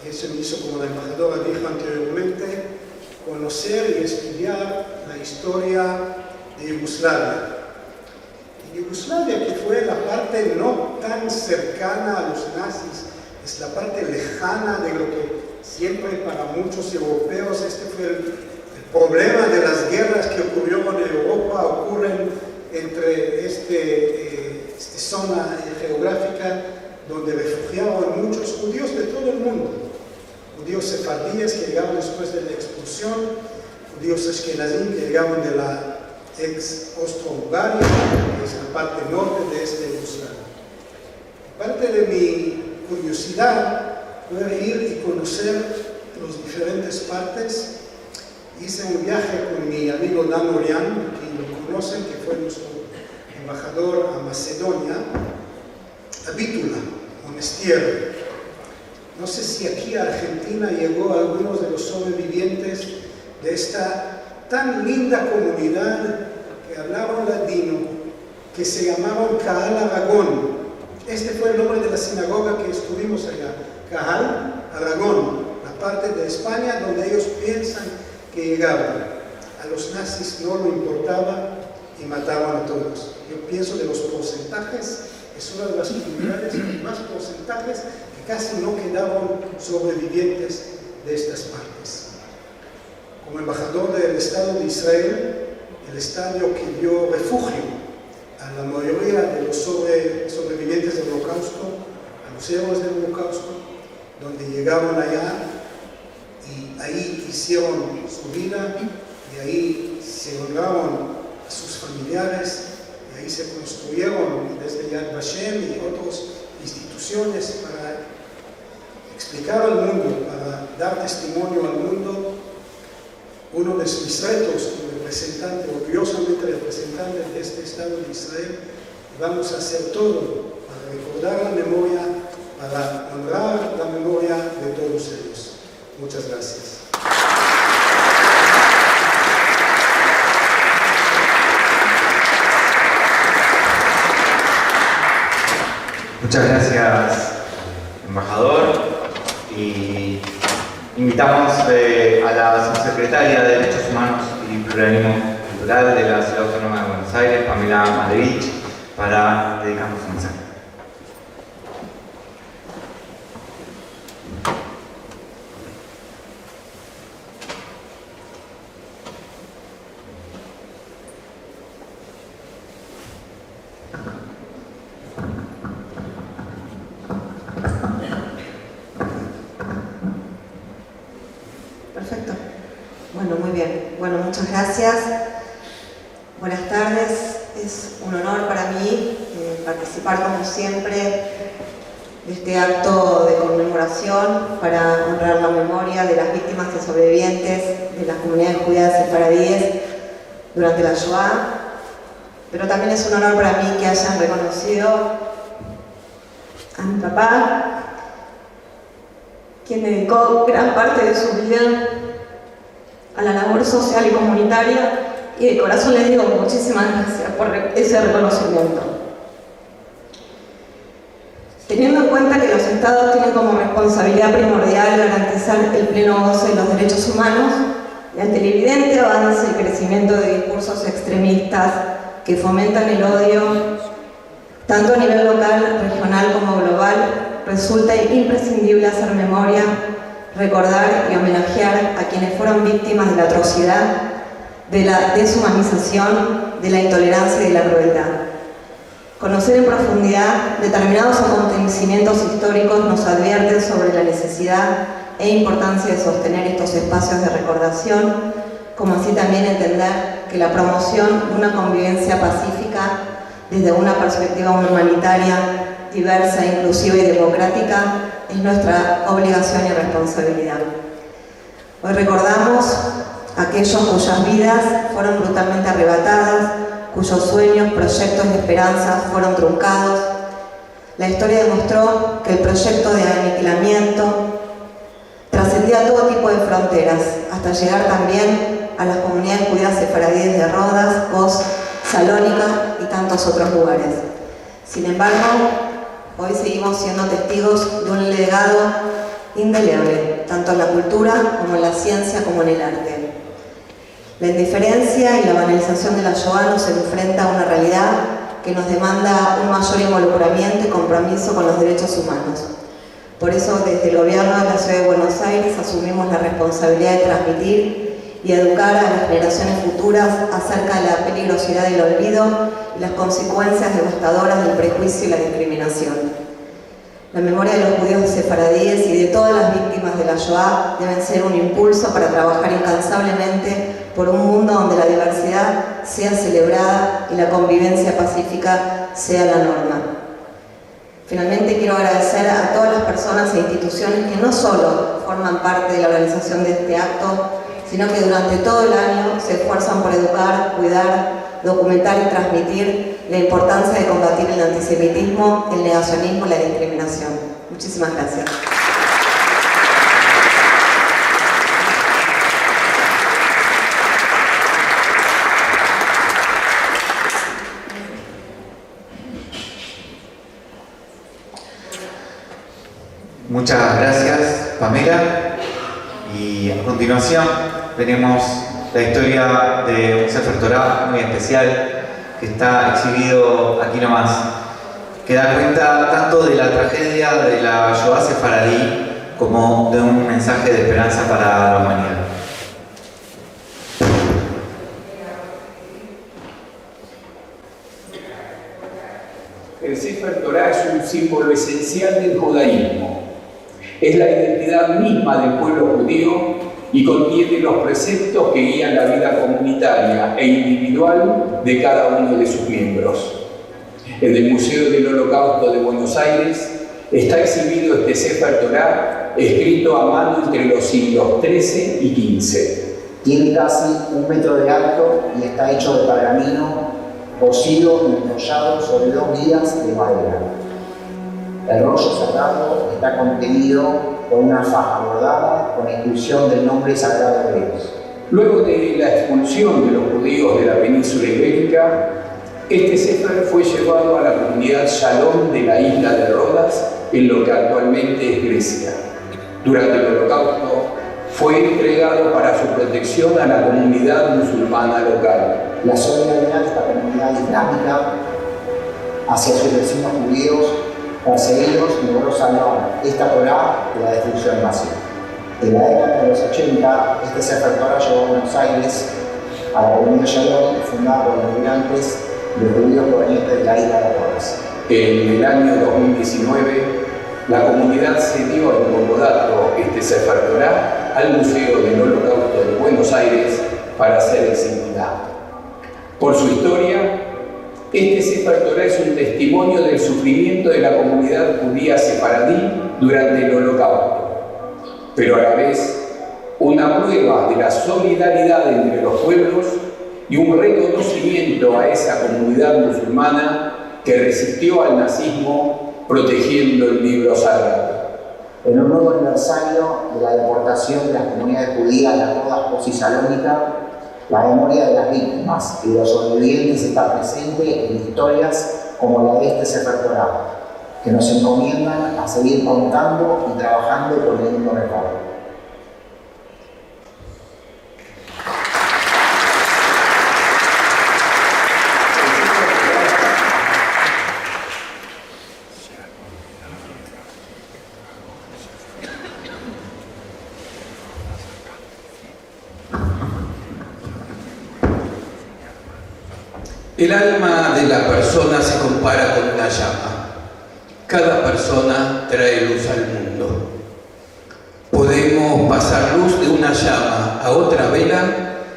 Eso me hizo, como la embajadora dijo anteriormente, conocer y estudiar la historia de Yugoslavia. Y Yugoslavia, que fue la parte no tan cercana a los nazis, es la parte lejana de lo que siempre para muchos europeos este fue el problema de las guerras que ocurrieron en Europa, ocurren entre esta zona geográfica donde refugiaban muchos judíos de todo el mundo. Judíos sefardíes que llegaban después de la expulsión, judíos ashkenazim que llegaban de la ex Austro-Hungaria, que es la parte norte de este Yugoslavia. Parte de mi curiosidad fue ir y conocer las diferentes partes. Hice un viaje con mi amigo Dan Orián, que lo conocen, que fue nuestro embajador a Macedonia, a Bítula, Monestier. No sé si aquí a Argentina llegó algunos de los sobrevivientes de esta tan linda comunidad que hablaban ladino, que se llamaban Cahal Aragón. Este fue el nombre de la sinagoga que estuvimos allá, Cahal Aragón, la parte de España donde ellos piensan que llegaban. A los nazis no lo importaba y mataban a todos. Yo pienso de los porcentajes, es una de las comunidades con más porcentajes que casi no quedaban sobrevivientes de estas partes. Como embajador del Estado de Israel, el Estado que dio refugio a la mayoría de los sobrevivientes del Holocausto, a los héroes del Holocausto, donde llegaban allá y ahí hicieron su vida, y ahí se honraron a sus familiares, y ahí se construyeron desde Yad Vashem y otras instituciones para explicar al mundo, para dar testimonio al mundo. Uno de mis retos como representante, orgullosamente representante de este Estado de Israel, vamos a hacer todo para recordar la memoria, para honrar la memoria de todos ellos. Muchas gracias. Muchas gracias, embajador. Y invitamos a la subsecretaria de Derechos Humanos y Pluralismo Cultural de la Ciudad Autónoma de Buenos Aires, Pamela Malevich, para dedicarnos un mensaje. Perfecto. Bueno, muy bien. Bueno, muchas gracias. Buenas tardes. Es un honor para mí participar, como siempre, de este acto de conmemoración para honrar la memoria de las víctimas y sobrevivientes de las comunidades judías sefaradíes durante la Shoah. Pero también es un honor para mí que hayan reconocido a mi papá, quien dedicó gran parte de su vida a la labor social y comunitaria, y de corazón les digo muchísimas gracias por ese reconocimiento. Teniendo en cuenta que los Estados tienen como responsabilidad primordial garantizar el pleno goce de los derechos humanos, y ante el evidente avance y crecimiento de discursos extremistas que fomentan el odio, tanto a nivel local, regional como global, resulta imprescindible hacer memoria, recordar y homenajear a quienes fueron víctimas de la atrocidad, de la deshumanización, de la intolerancia y de la crueldad. Conocer en profundidad determinados acontecimientos históricos nos advierte sobre la necesidad e importancia de sostener estos espacios de recordación, como así también entender que la promoción de una convivencia pacífica desde una perspectiva humanitaria, diversa, inclusiva y democrática es nuestra obligación y responsabilidad. Hoy recordamos a aquellos cuyas vidas fueron brutalmente arrebatadas, cuyos sueños, proyectos y esperanzas fueron truncados, La historia demostró que el proyecto de aniquilamiento trascendía todo tipo de fronteras, hasta llegar también a las comunidades judías sefaradíes de Rodas, Kos, Salónica y tantos otros lugares. Sin embargo, hoy seguimos siendo testigos de un legado indeleble, tanto en la cultura como en la ciencia como en el arte. La indiferencia y la banalización de la Shoah nos enfrenta a una realidad que nos demanda un mayor involucramiento y compromiso con los derechos humanos. Por eso, desde el Gobierno de la Ciudad de Buenos Aires asumimos la responsabilidad de transmitir y educar a las generaciones futuras acerca de la peligrosidad del olvido y las consecuencias devastadoras del prejuicio y la discriminación. La memoria de los judíos sefaradíes y de todas las víctimas de la Shoah deben ser un impulso para trabajar incansablemente por un mundo donde la diversidad sea celebrada y la convivencia pacífica sea la norma. Finalmente, quiero agradecer a todas las personas e instituciones que no solo forman parte de la organización de este acto, sino que durante todo el año se esfuerzan por educar, cuidar, documentar y transmitir la importancia de combatir el antisemitismo, el negacionismo y la discriminación. Muchísimas gracias. Muchas gracias, Pamela. Y a continuación tenemos la historia de un Sefer Torah muy especial que está exhibido aquí nomás, que da cuenta tanto de la tragedia de la Shoah sefaradí como de un mensaje de esperanza para la humanidad. El Sefer Torah es un símbolo esencial del judaísmo. Es la identidad misma del pueblo judío y contiene los preceptos que guían la vida comunitaria e individual de cada uno de sus miembros. En el Museo del Holocausto de Buenos Aires está exhibido este Sefer Torah escrito a mano entre los siglos XIII y XV. Tiene casi 1 metro de alto y está hecho de pergamino cosido y enrollado sobre 2 guías de madera. El rollo cerrado está contenido con una faja bordada con la inscripción del nombre sagrado de Dios. Luego de la expulsión de los judíos de la península ibérica, este Sefer fue llevado a la comunidad Shalom de la isla de Rodas, en lo que actualmente es Grecia. Durante el Holocausto fue entregado para su protección a la comunidad musulmana local. La solidaridad de esta comunidad islámica hacia sus vecinos judíos perseguidos logró salvar esta Torah de la destrucción masiva. En la década de los 80, este Sefer Torah llegó a Buenos Aires a la comunidad Shalom, fundada por inmigrantes de judíos provenientes de la isla de Rodas. En el año 2019, la comunidad cedió en comodato este Sefer Torah al Museo del Holocausto de Buenos Aires para ser exhibida. Por su historia, este Sefer Torah es un testimonio del sufrimiento de la comunidad judía sefaradí durante el Holocausto, pero a la vez una prueba de la solidaridad entre los pueblos y un reconocimiento a esa comunidad musulmana que resistió al nazismo protegiendo el libro sagrado. En un nuevo aniversario de la deportación de las comunidades judías de Rodas, Kos y Salónica, la memoria de las víctimas y de los sobrevivientes está presente en historias como la de este Sefer Torah, que nos encomiendan a seguir contando y trabajando por el mundo mejor. El alma de la persona se compara con una llama. Cada persona trae luz al mundo. Podemos pasar luz de una llama a otra vela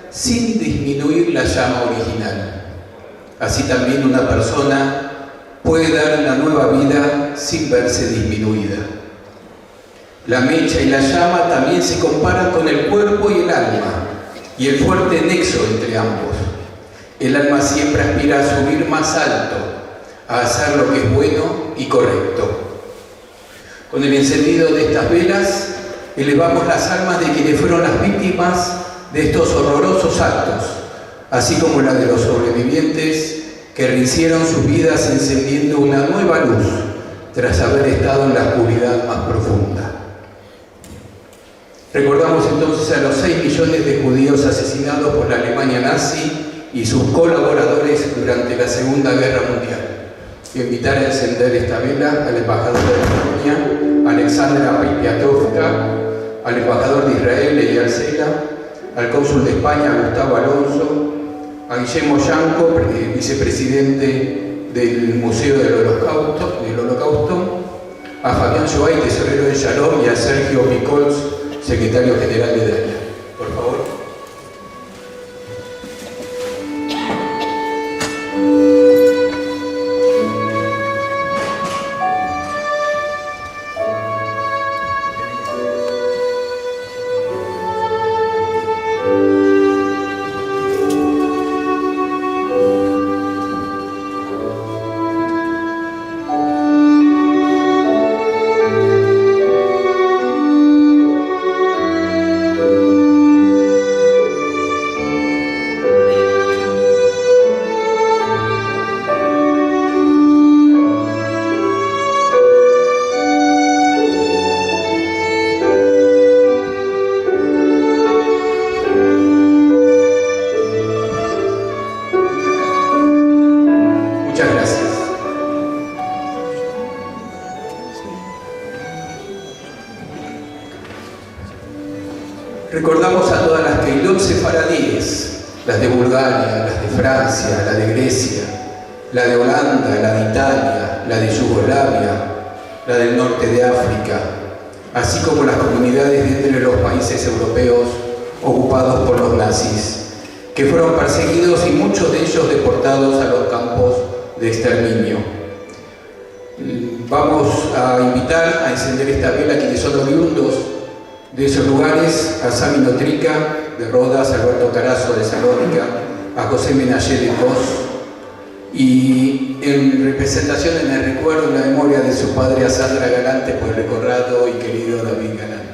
sin disminuir la llama original. Así también una persona puede dar una nueva vida sin verse disminuida. La mecha y la llama también se comparan con el cuerpo y el alma, y el fuerte nexo entre ambos. El alma siempre aspira a subir más alto, a hacer lo que es bueno y correcto. Con el encendido de estas velas, elevamos las almas de quienes fueron las víctimas de estos horrorosos actos, así como la de los sobrevivientes que rehicieron sus vidas encendiendo una nueva luz tras haber estado en la oscuridad más profunda. Recordamos entonces a los 6 millones de judíos asesinados por la Alemania nazi y sus colaboradores durante la Segunda Guerra Mundial. Y invitar a encender esta vela al embajador de Polonia, Alexandra Piatovka, al embajador de Israel, Eyal Sela, al cónsul de España, Gustavo Alonso, a Guillermo Yanco, vicepresidente del Museo del Holocausto, a Fabián Joay, tesorero de Shalom, y a Sergio Picols, secretario general de DAIA. Por favor. Recordamos a todas las Keilot sefaradíes, las de Bulgaria, las de Francia, la de Grecia, la de Holanda, la de Italia, la de Yugoslavia, la del norte de África, así como las comunidades de entre los países europeos ocupados por los nazis, que fueron perseguidos y muchos de ellos deportados a los campos de exterminio. Vamos a invitar a encender esta vela a quienes son oriundos de esos lugares: a Sami Notrica de Rodas, a Alberto Carazo de Salónica, a José Menayé de Cos, y en representación, en el recuerdo, en la memoria de su padre, a Sandra Galante, por el recordado y querido David Galante.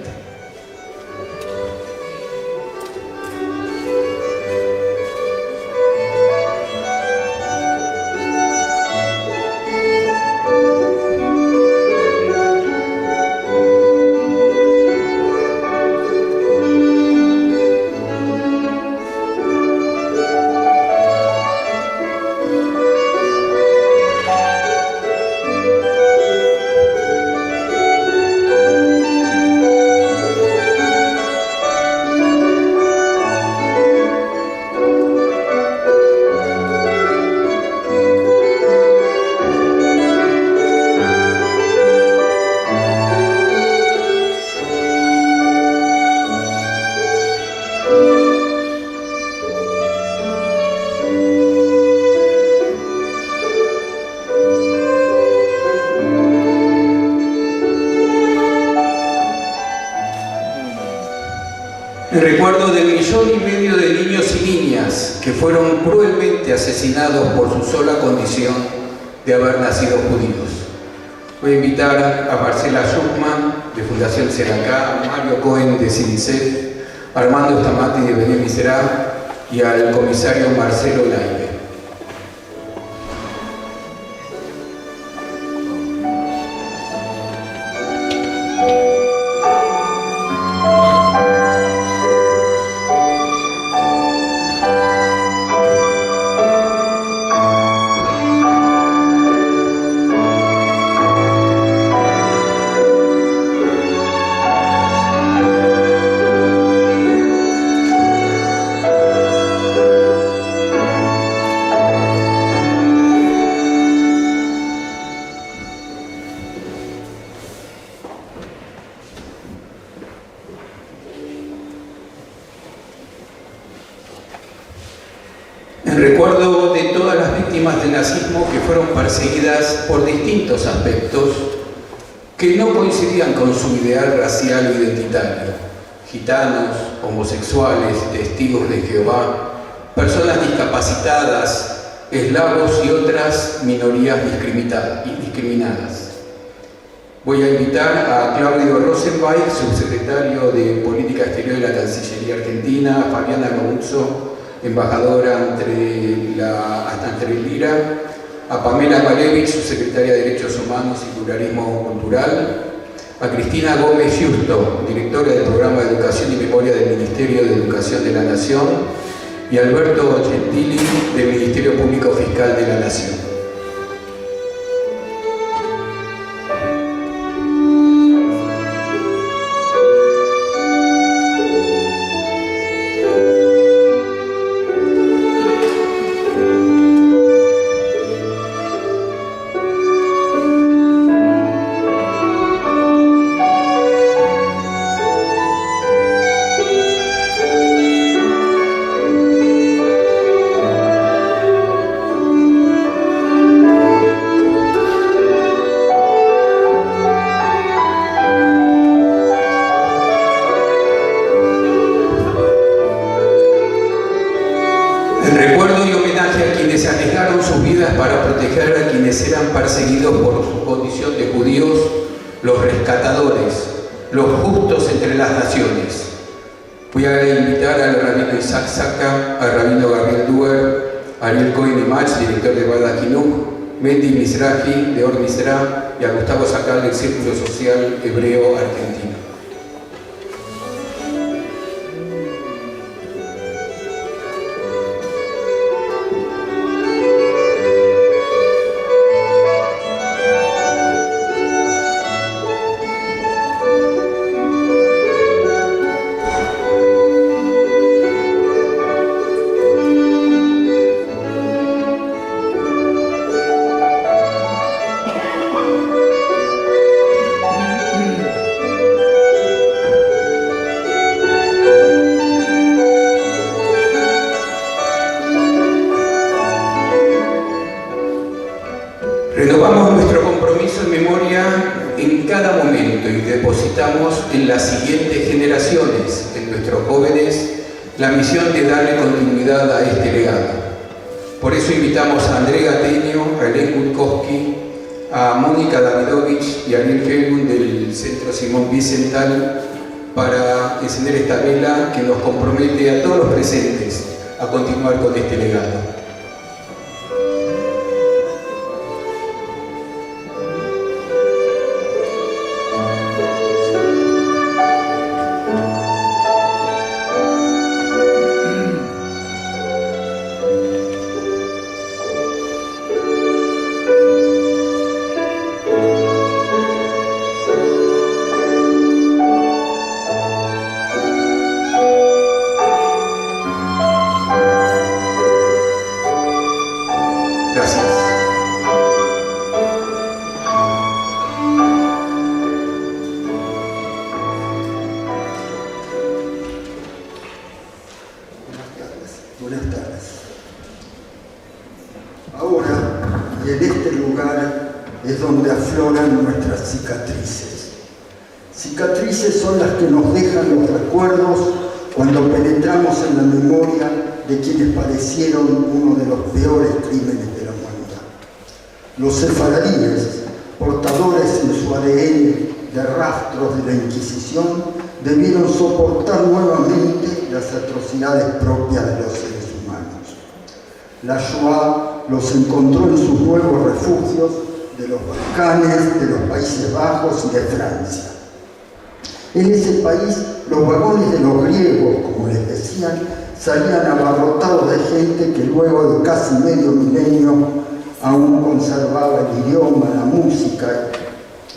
En recuerdo del 1,5 millones de niños y niñas que fueron cruelmente asesinados por su sola condición de haber nacido judíos. Voy a invitar a Marcela Schuckman, de Fundación Seracá, a Mario Cohen, de CINICEF, a Armando Stamati, de Bene Misera, y al comisario Marcelo Laibe. En recuerdo de todas las víctimas del nazismo que fueron perseguidas por distintos aspectos que no coincidían con su ideal racial o identitario: gitanos, homosexuales, testigos de Jehová, personas discapacitadas, eslavos y otras minorías discriminadas. Voy a invitar a Claudio Rosenweig, subsecretario de Política Exterior de la Cancillería Argentina, a Fabiana Gomuzzo, embajadora ante el IRA, a Pamela Malevich, subsecretaria de Derechos Humanos y Pluralismo Cultural, a Cristina Gómez Justo, directora del Programa de Educación y Memoria del Ministerio de Educación de la Nación, y Alberto Gentili, del Ministerio Público Fiscal de la Nación. Perseguidos por su condición de judíos, los rescatadores, los justos entre las naciones. Voy a invitar al rabino Isaac Saka, al rabino Gabriel Duer, a Ariel Cohen Imach, director de Bada Jinuj, Mendy Mizrahi de Or Mizrah y a Gustavo Sacal del Círculo Social Hebreo Argentino. Renovamos nuestro compromiso en memoria en cada momento y depositamos en las siguientes generaciones, en nuestros jóvenes, la misión de darle continuidad a este legado. Por eso invitamos a André Gateño, a Helen Gutkowski, a Mónica Davidovich y a Ariel Helmut del Centro Simón Wiesenthal para encender esta vela que nos compromete a todos los presentes a continuar con este legado. Cicatrices son las que nos dejan los recuerdos cuando penetramos en la memoria de quienes padecieron uno de los peores crímenes de la humanidad. Los sefaradíes, portadores en su ADN de rastros de la Inquisición, debieron soportar nuevamente las atrocidades propias de los seres humanos. La Shoah los encontró en sus nuevos refugios de los Balcanes, de los Países Bajos y de Francia. En ese país, los vagones de los griegos, como les decían, salían abarrotados de gente que luego de casi medio milenio aún conservaba el idioma, la música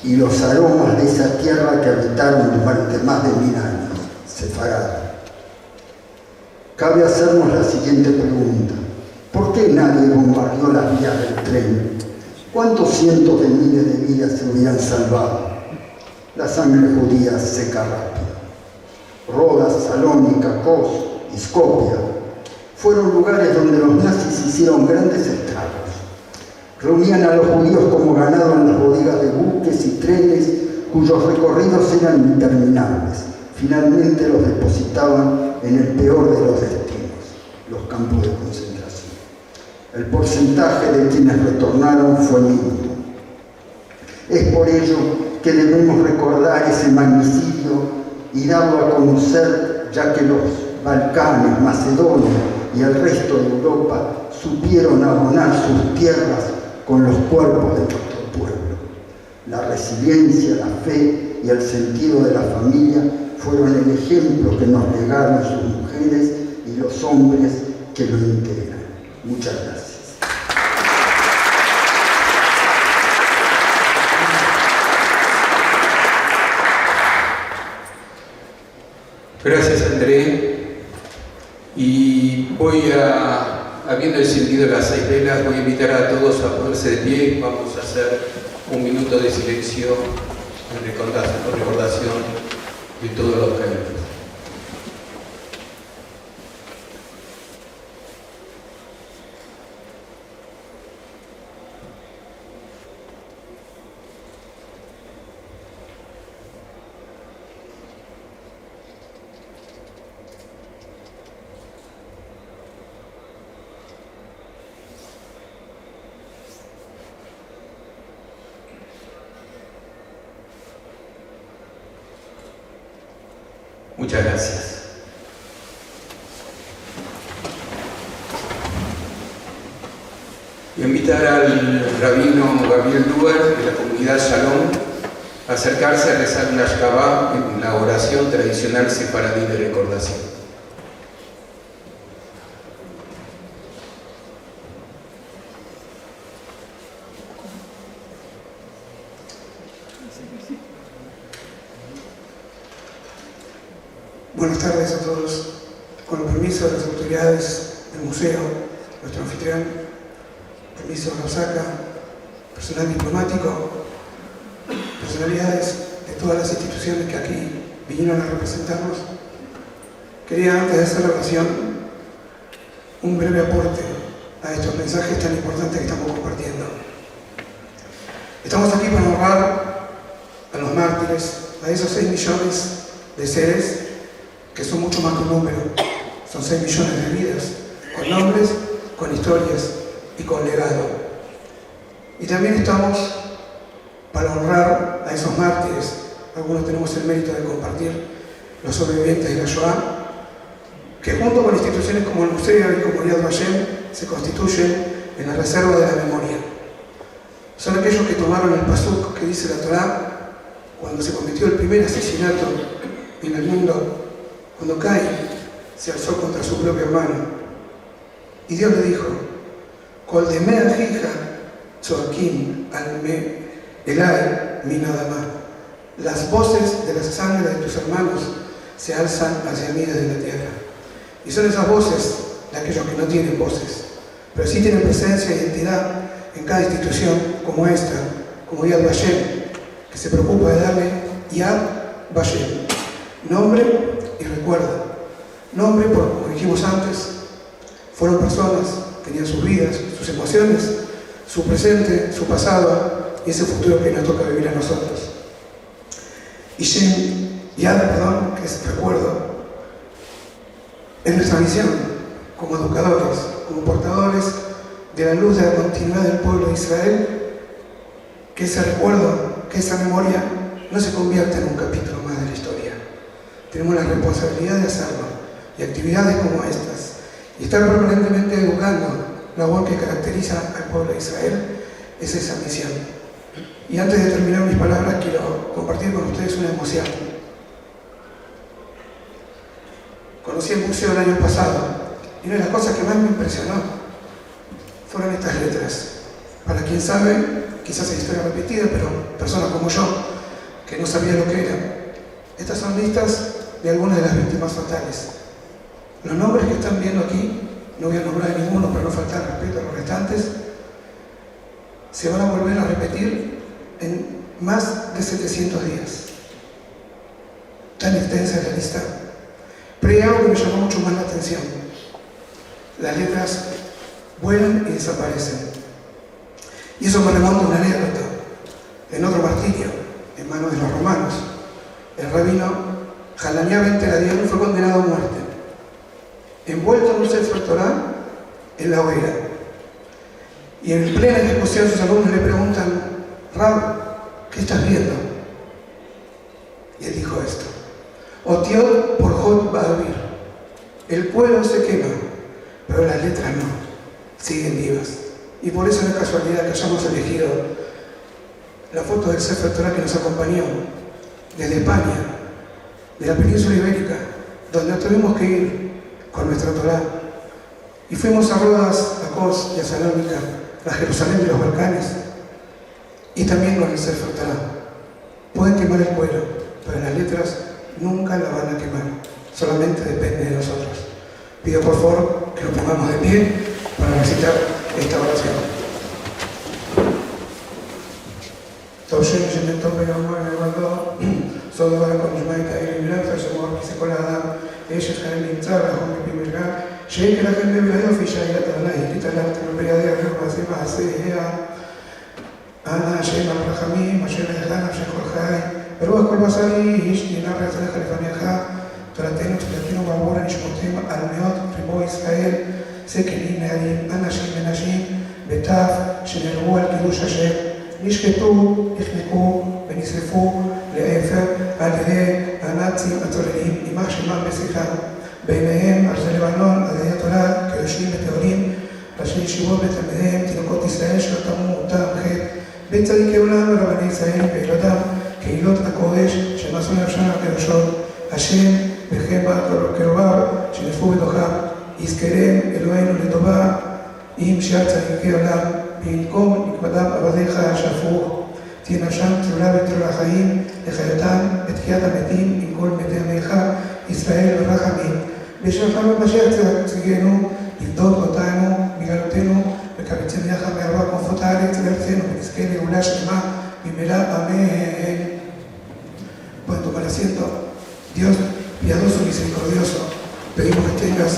y los aromas de esa tierra que habitaron durante más de 1000 años, Sefarad. Cabe hacernos la siguiente pregunta: ¿por qué nadie bombardeó las vías del tren? ¿Cuántos cientos de miles de vidas se hubieran salvado? La sangre judía seca rápido. Rodas, Salónica, Kos y Skopje fueron lugares donde los nazis hicieron grandes estragos. Reunían a los judíos como ganado en las bodegas de buques y trenes cuyos recorridos eran interminables. Finalmente los depositaban en el peor de los destinos, los campos de concentración. El porcentaje de quienes retornaron fue mínimo. Es por ello que debemos recordar ese magnicidio y darlo a conocer, ya que los Balcanes, Macedonia y el resto de Europa supieron abonar sus tierras con los cuerpos de nuestro pueblo. La resiliencia, la fe y el sentido de la familia fueron el ejemplo que nos legaron sus mujeres y los hombres que lo integran. Muchas gracias. Gracias, André. Y habiendo encendido las 6 velas, voy a invitar a todos a ponerse de pie. Vamos a hacer un minuto de silencio en recordación de todos los caídos. Muchas gracias. Voy a invitar al rabino Gabriel Duer de la comunidad Shalom a acercarse a rezar una Ashkabá en la oración tradicional sefaradí de recordación. Buenas tardes a todos. Con el permiso de las autoridades del museo, nuestro anfitrión, permiso de Osaka, personal diplomático, personalidades de todas las instituciones que aquí vinieron a representarnos, quería, antes de hacer la oración, un breve aporte a estos mensajes tan importantes que estamos compartiendo. Estamos aquí para honrar a los mártires, a esos 6 millones de seres que son mucho más que un número, son 6 millones de vidas, con nombres, con historias y con legado. Y también estamos para honrar a esos mártires. Algunos tenemos el mérito de compartir los sobrevivientes de la Shoah, que junto con instituciones como el Museo y como Yad Vashem se constituyen en la reserva de la memoria. Son aquellos que tomaron el pasuk que dice la Torá cuando se cometió el primer asesinato en el mundo, cuando Caín se alzó contra su propio hermano. Y Dios le dijo: Kol de mea hija tzoakim al me elai mi nadamá. Las voces de la sangre de tus hermanos se alzan hacia mí desde la tierra. Y son esas voces de aquellos que no tienen voces, pero sí tienen presencia e identidad en cada institución como esta, como Yad Vashem, que se preocupa de darle Yad Vashem, nombre y recuerda. Nombre, porque como dijimos antes, fueron personas, tenían sus vidas, sus emociones, su presente, su pasado y ese futuro que nos toca vivir a nosotros. Y Yad, que es recuerdo, es nuestra misión como educadores, como portadores de la luz de la continuidad del pueblo de Israel, que ese recuerdo, que esa memoria no se convierta en un capítulo más de la historia. Tenemos la responsabilidad de hacerlo, y actividades como estas, y estar permanentemente educando la labor que caracteriza al pueblo de Israel, es esa misión. Y antes de terminar mis palabras, quiero compartir con ustedes una emoción. Conocí el museo el año pasado, y una de las cosas que más me impresionó fueron estas letras. Para quien sabe, quizás es historia repetida, pero personas como yo, que no sabía lo que era. Estas son listas de algunas de las víctimas fatales. Los nombres que están viendo aquí, no voy a nombrar a ninguno para no faltar respeto a los restantes, se van a volver a repetir en más de 700 días. Tan extensa es la lista. Pero hay algo que me llamó mucho más la atención. Las letras vuelan y desaparecen. Y eso me remonta a una anécdota. En otro martirio, en manos de los romanos, el rabino Hananiah ben Teradion fue condenado a muerte, envuelto en un Sefer Torah en la hoguera. Y en plena discusión sus alumnos le preguntan: Rab, ¿qué estás viendo? Y él dijo esto: Otiot por Jot Ba'avir. El cuero se quema, pero las letras no, siguen vivas. Y por eso no es casualidad que hayamos elegido la foto del Sefer Torah que nos acompañó desde España, de la península ibérica, donde tuvimos que ir con nuestra Torah. Y fuimos a Rodas, a Kos y a Salónica, a Jerusalén de los Balcanes, y también con el Sefer Torah. Pueden quemar el cuero, pero las letras nunca la van a quemar, solamente depende de nosotros. Pido por favor que nos pongamos de pie para recitar esta oración. Toshem Shemet Tov Be'amor Be'amor Solo va con Ishmael Ta'ir y Blanca Shemor Kisekolada Eshes Hanem Nimtzar Rahom Be'Pimirga Sheik Elachem Be'Be'Ayof Ishayat Adonai Hititalach Te'Be'Yadeh Ahem Ma'aseh Ma'aseh Hea Ana Hashem Al-Rahamim Hashem Echana Hashem Chorchai Beruach Kol Basari Ish Dinar Rezanecha Lefanecha Toratenu Tfilatenu Ba'abora Nishmotem Al-Meot Ribo Israel Sekenim Ne'arim Anashim Menashim Betaf Shenerhu Al-Kiddush Hashem נשחטו, נחנקו ונשרפו לאפר על ידי הנאצים הצוללים, יימח שמם בשיחם. ביניהם ארזי לבנון, עדי התורה, קדושים וטהורים, ראשי ישיבות ותלמידיהם, תינוקות ישראל שלא תמו אותם חטא, בין צדיקי עולם ורבני ישראל וילודם, קהילות הקודש שמסרו נפשם הקדושות, השם וכן קרוביו שנפו בתוכם, יזכרם אלוהינו לטובה, עם שאר צדיקי עולם. וינקום נקמדם עבדיך השפוך, תהיה נפשם תלולה ותלולה חיים, לחיותם בתחיית המתים עם כל מתי עמך, ישראל ורחמים. בשלחם ובמשיח צדקנו, לבדוק אותנו, בגלותנו, וקבצנו יחד מארבע כנפות הארץ לארצנו, ונזכה לגאולה שלמה, במהרה אמן. Pueden tomar asiento. Dios piadoso y misericordioso, pedimos que tengas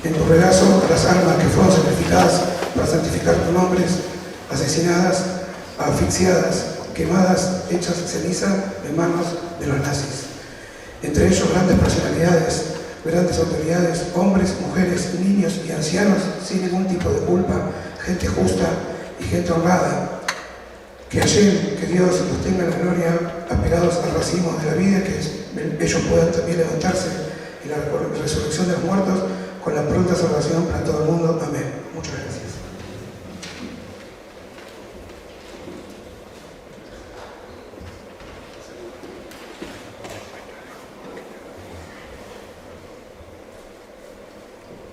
en tu regazo a las almas que fueron sacrificadas para santificar tus nombres, asesinadas, asfixiadas, quemadas, hechas ceniza en manos de los nazis. Entre ellos grandes personalidades, grandes autoridades, hombres, mujeres, niños y ancianos sin ningún tipo de culpa, gente justa y gente honrada. Que Hashem, que Dios los tenga en la gloria, apegados al racimo de la vida, que ellos puedan también levantarse en la resurrección de los muertos con la pronta salvación para todo el mundo. Amén. Muchas gracias.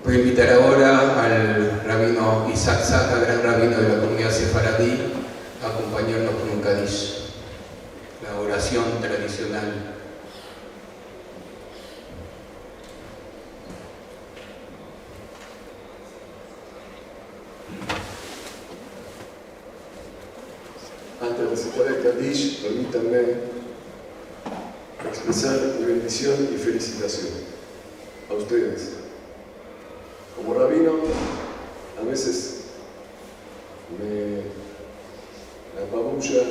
Voy a invitar ahora al rabino Isaac Zaka, gran rabino de la comunidad sefaradí, a acompañarnos con un Kadish, la oración tradicional. Antes de recitar el Kadish, permítanme expresar mi bendición y felicitación a ustedes. Como rabino, a veces me apabulla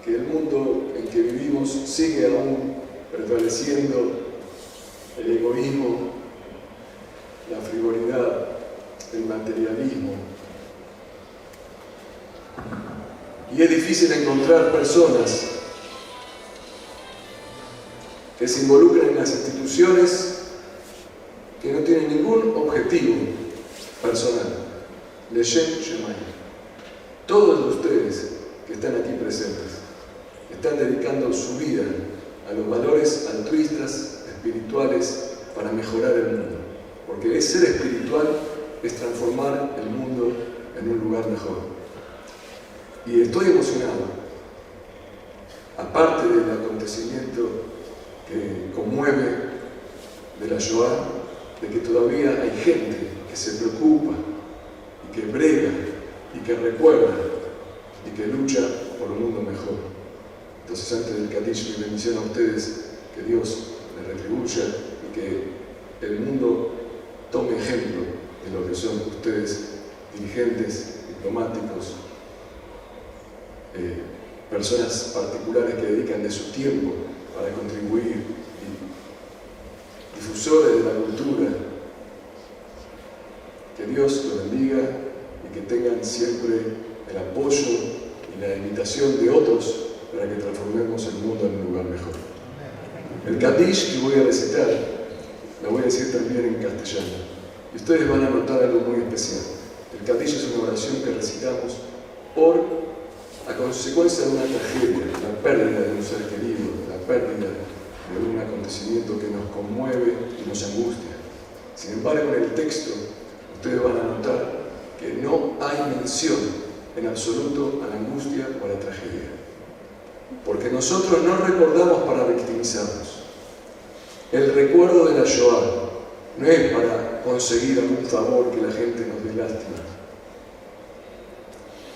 que el mundo en que vivimos sigue aún prevaleciendo el egoísmo, la frivolidad, el materialismo. Y es difícil encontrar personas que se involucren en las instituciones que no tienen ningún objetivo personal. Leshem Shemayim. Todos ustedes que están aquí presentes están dedicando su vida a los valores altruistas, espirituales, para mejorar el mundo. Porque ser espiritual es transformar el mundo en un lugar mejor. Y estoy emocionado, aparte del acontecimiento que conmueve de la Shoah, de que todavía hay gente que se preocupa y que brega y que recuerda y que lucha por un mundo mejor. Entonces, antes del Kadish, mi bendición a ustedes, que Dios les retribuya y que el mundo tome ejemplo de lo que son ustedes, dirigentes, diplomáticos, personas particulares que dedican de su tiempo para contribuir, difusores de la cultura. Que Dios los bendiga y y que tengan siempre el apoyo y la invitación de otros para que transformemos el mundo en un lugar mejor. El Kadish que voy a recitar, lo voy a decir también en castellano. Y ustedes van a notar algo muy especial. El Kadish es una oración que recitamos a consecuencia de una tragedia, la pérdida de un ser querido, la pérdida de un acontecimiento que nos conmueve y nos angustia. Sin embargo, en el texto, ustedes van a notar que no hay mención en absoluto a la angustia o a la tragedia. Porque nosotros no recordamos para victimizarnos. El recuerdo de la Shoah no es para conseguir algún favor que la gente nos dé lástima.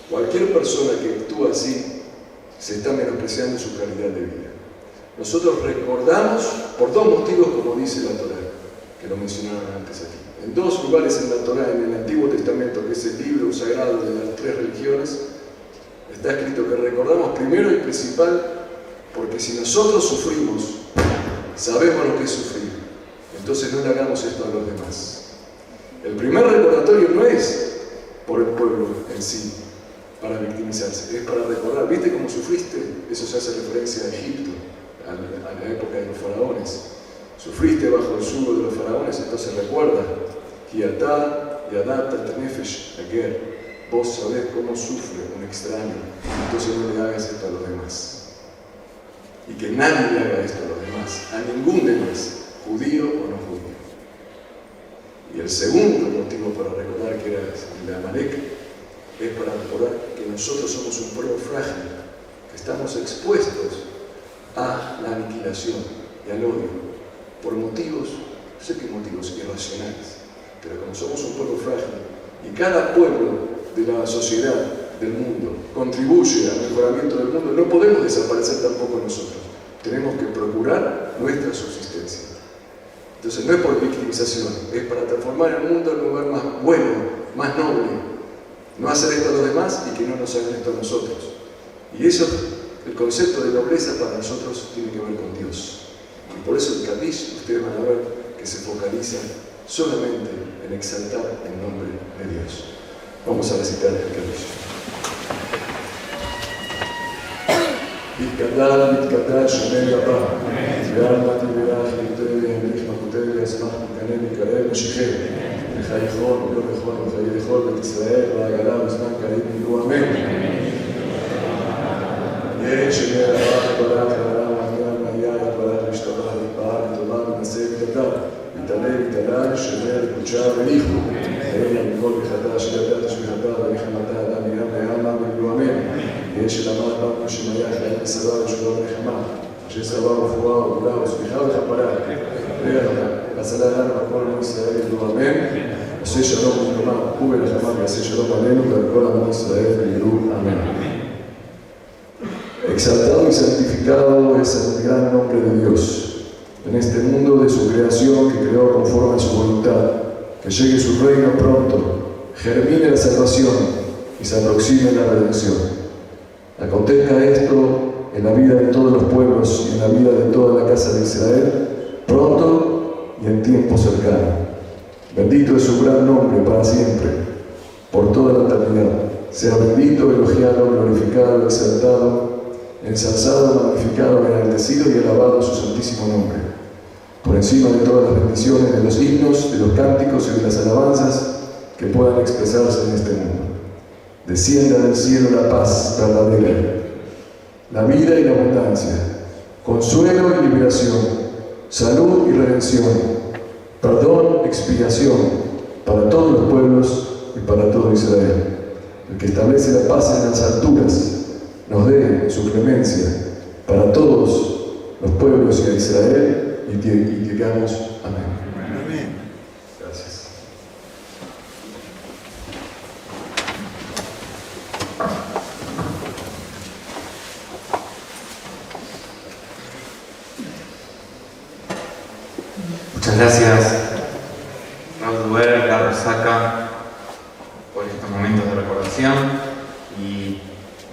Cualquier persona que actúa así se está menospreciando su calidad de vida. Nosotros recordamos por dos motivos, como dice la Torá, que lo mencionaron antes aquí. En dos lugares en la Torá, en el Antiguo Testamento, que es el libro sagrado de las tres religiones, está escrito que recordamos primero y principal, porque si nosotros sufrimos, sabemos lo que es sufrir. Entonces no le hagamos esto a los demás. El primer recordatorio no es por el pueblo en sí, para victimizarse, es para recordar. ¿Viste cómo sufriste? Eso se hace referencia a Egipto, a la época de los faraones. Sufriste bajo el yugo de los faraones, entonces recuerda, Kiatá, Yadata, Tenefesh, Ager, vos sabés cómo sufre un extraño, entonces no le hagas esto a los demás. Y que nadie le haga esto a los demás, a ningún demás, judío o no judío. Y el segundo motivo para recordar que era el de Amalek es para recordar que nosotros somos un pueblo frágil, que estamos expuestos a la aniquilación y al odio por motivos, no sé qué motivos, irracionales, pero como somos un pueblo frágil y cada pueblo de la sociedad, del mundo, contribuye al mejoramiento del mundo, no podemos desaparecer tampoco nosotros. Tenemos que procurar nuestra subsistencia. Entonces no es por victimización, es para transformar el mundo en un lugar más bueno, más noble. No hacer esto a los demás y que no nos hagan esto a nosotros. Y eso, el concepto de nobleza para nosotros tiene que ver con Dios. Y por eso el Kadish, ustedes van a ver que se focaliza solamente en exaltar el nombre de Dios. Vamos a recitar el Kadish. Bitkadal, Bitkadal, Shemel Yabah, Ve'alma Tiberah, Chilitei, Emrich Makutei, Yasmach, Mikanem, Mikarel, Meshichem, Mechayechon, Mechayechon, Mechayechon, Bet Israel, Va'agala, Bezman, Karim, Milu, Amen. Yeh, Shemel Yabah, Barach, Haram, Agyam, Maya, Barach, Mishtabah, Yipah, Yitomah, Minaseh, Bitkadal, Bitaleh, Bitalal, Shemel, Kuchah, Benichu, Eila, Mikol, Bichadal, Shidadat, Shbichadal, Benichamatah, Adam, Yam, Yama, Milu, Amen. יש למד פעם שמיה חיים בסבא ושלום נחמה, שסבא ורפואה וגאולה וסמיכה וכפרה, והצלה לנו בכל עמו ישראל ידעו אמן, עושה שלום ונאמה ולנחמה ויעשה שלום עלינו ועל כל עמו ישראל ידעו אמן. Exaltado y santificado es el gran nombre de Dios, en este mundo de su creación que creó conforme a su voluntad, que llegue su reino pronto, germine la salvación y se aproxime la redención. Acontezca esto en la vida de todos los pueblos y en la vida de toda la casa de Israel, pronto y en tiempo cercano. Bendito es su gran nombre para siempre, por toda la eternidad. Sea bendito, elogiado, glorificado, exaltado, ensalzado, magnificado, enaltecido y alabado su santísimo nombre. Por encima de todas las bendiciones de los himnos, de los cánticos y de las alabanzas que puedan expresarse en este mundo. Descienda del cielo la paz verdadera, la vida y la abundancia, consuelo y liberación, salud y redención, perdón, expiación para todos los pueblos y para todo Israel. El que establece la paz en las alturas, nos dé su clemencia para todos los pueblos y a Israel, y digamos amén. Muchas gracias, Raúl Duer, Carlos Saca, por estos momentos de recordación y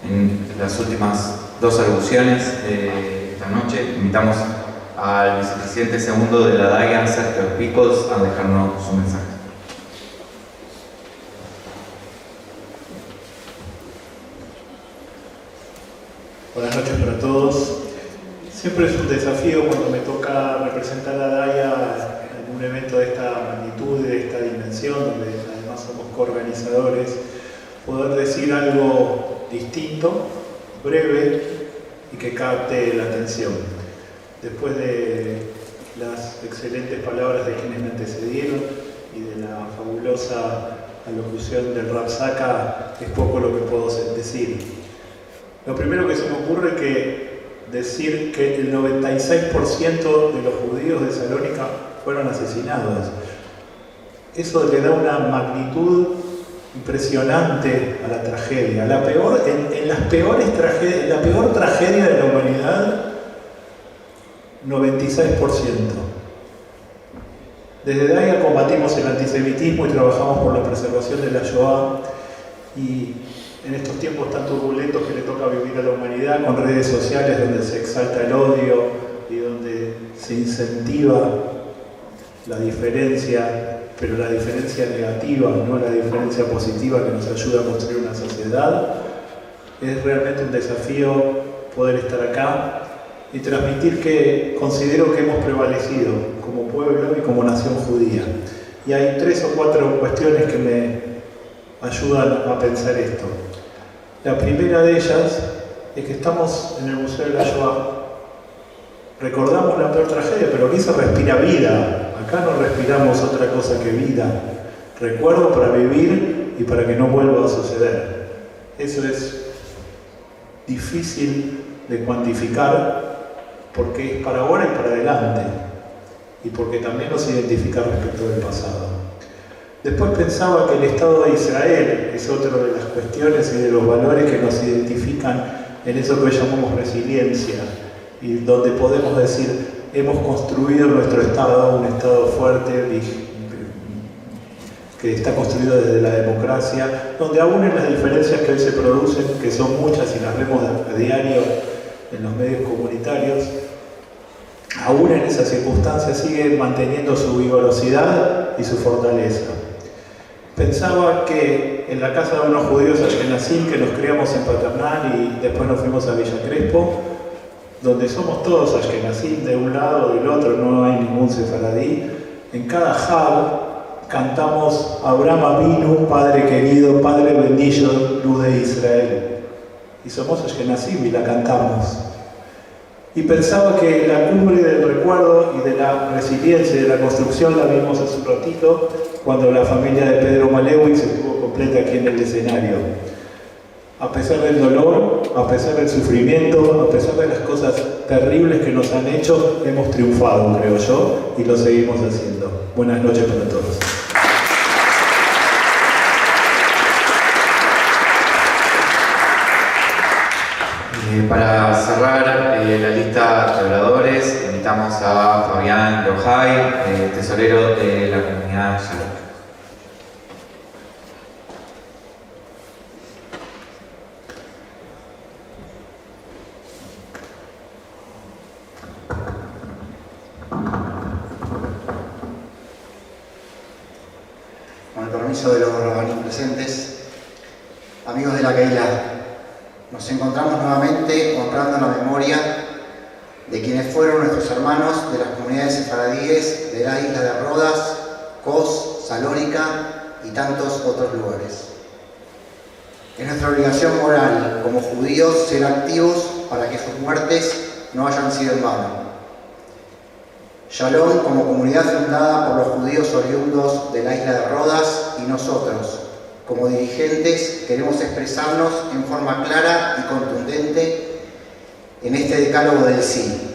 en las últimas dos alusiones de esta noche invitamos al vicepresidente segundo de la DAIA, Sergio Pickles, a dejarnos su mensaje. Siempre es un desafío cuando me toca representar a Daya en un evento de esta magnitud, de esta dimensión, donde además somos coorganizadores, poder decir algo distinto, breve y que capte la atención. Después de las excelentes palabras de quienes me antecedieron y de la fabulosa alocución del Rav Zaka, es poco lo que puedo decir. Lo primero que se me ocurre es que decir que el 96% de los judíos de Salónica fueron asesinados. Eso le da una magnitud impresionante a la tragedia. La peor tragedia de la humanidad, 96%. Desde Daya combatimos el antisemitismo y trabajamos por la preservación de la Shoah, y en estos tiempos tan turbulentos que le toca vivir a la humanidad, con redes sociales donde se exalta el odio y donde se incentiva la diferencia, pero la diferencia negativa, no la diferencia positiva que nos ayuda a construir una sociedad, es realmente un desafío poder estar acá y transmitir que considero que hemos prevalecido como pueblo y como nación judía. Y hay 3 o 4 cuestiones que me ayudan a pensar esto. La primera de ellas es que estamos en el Museo de la Shoah. Recordamos la peor tragedia, pero aquí se respira vida. Acá no respiramos otra cosa que vida. Recuerdo para vivir y para que no vuelva a suceder. Eso es difícil de cuantificar porque es para ahora y para adelante. Y porque también nos identifica respecto del pasado. Después pensaba que el Estado de Israel es otra de las cuestiones y de los valores que nos identifican en eso que hoy llamamos resiliencia, y donde podemos decir, hemos construido nuestro Estado, un Estado fuerte, que está construido desde la democracia, donde aún en las diferencias que hoy se producen, que son muchas y las vemos a diario en los medios comunitarios, aún en esas circunstancias sigue manteniendo su vigorosidad y su fortaleza. Pensaba que en la casa de unos judíos ashkenazim que nos criamos en Paternal y después nos fuimos a Villa Crespo, donde somos todos ashkenazim de un lado o del otro, no hay ningún sefaradí, en cada Hag cantamos Abraham Avinu, Padre querido, Padre bendito, luz de Israel. Y somos ashkenazim y la cantamos. Y pensaba que la cumbre del recuerdo y de la resiliencia y de la construcción la vimos hace un ratito, cuando la familia de Pedro Malevich estuvo completa aquí en el escenario. A pesar del dolor, a pesar del sufrimiento, a pesar de las cosas terribles que nos han hecho, hemos triunfado, creo yo, y lo seguimos haciendo. Buenas noches para todos. Para cerrar la lista de oradores, invitamos a Fabián Lojay, tesorero de la comunidad Shalom. Con el permiso de los rabanim presentes, amigos de la Keilah, nos encontramos nuevamente honrando la memoria de quienes fueron nuestros hermanos de las comunidades sefaradíes de la isla de Rodas, Kos, Salónica y tantos otros lugares. Es nuestra obligación moral como judíos ser activos para que sus muertes no hayan sido en vano. Shalom, como comunidad fundada por los judíos oriundos de la isla de Rodas, y nosotros, como dirigentes, queremos expresarnos en forma clara y contundente en este decálogo del sí.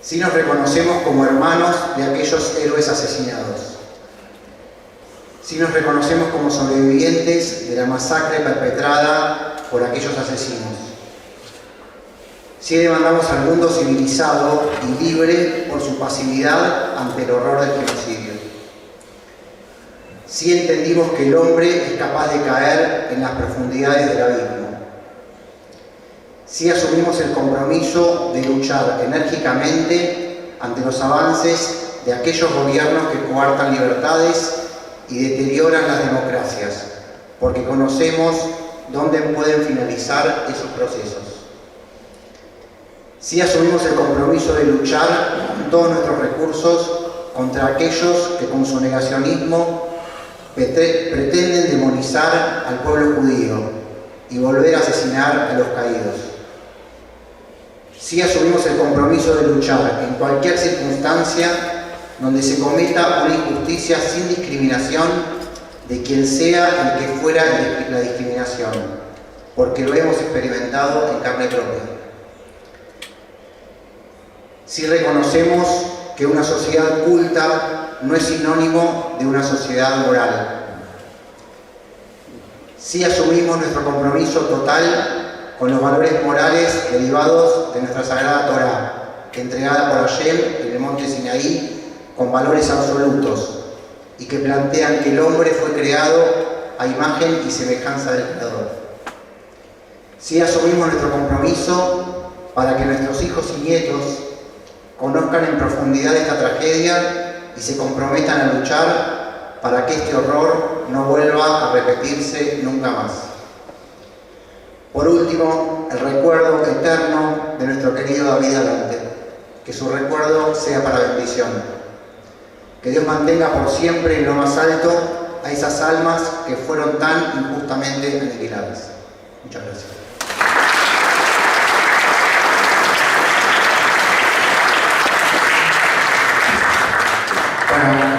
Sí nos reconocemos como hermanos de aquellos héroes asesinados. Sí nos reconocemos como sobrevivientes de la masacre perpetrada por aquellos asesinos. Sí demandamos al mundo civilizado y libre por su pasividad ante el horror del genocidio. Sí entendimos que el hombre es capaz de caer en las profundidades del abismo. Sí asumimos el compromiso de luchar enérgicamente ante los avances de aquellos gobiernos que coartan libertades y deterioran las democracias, porque conocemos dónde pueden finalizar esos procesos. Sí asumimos el compromiso de luchar con todos nuestros recursos contra aquellos que con su negacionismo pretenden demonizar al pueblo judío y volver a asesinar a los caídos. Sí asumimos el compromiso de luchar en cualquier circunstancia donde se cometa una injusticia sin discriminación de quien sea el que fuera la discriminación, porque lo hemos experimentado en carne propia. Sí reconocemos que una sociedad culta no es sinónimo de una sociedad moral. Sí asumimos nuestro compromiso total con los valores morales derivados de nuestra Sagrada Torá, entregada por Hashem en el monte Sinaí, con valores absolutos, y que plantean que el hombre fue creado a imagen y semejanza del Creador. Sí asumimos nuestro compromiso para que nuestros hijos y nietos conozcan en profundidad esta tragedia y se comprometan a luchar para que este horror no vuelva a repetirse nunca más. Por último, el recuerdo eterno de nuestro querido David Alante, que su recuerdo sea para bendición. Que Dios mantenga por siempre en lo más alto a esas almas que fueron tan injustamente aniquiladas. Muchas gracias.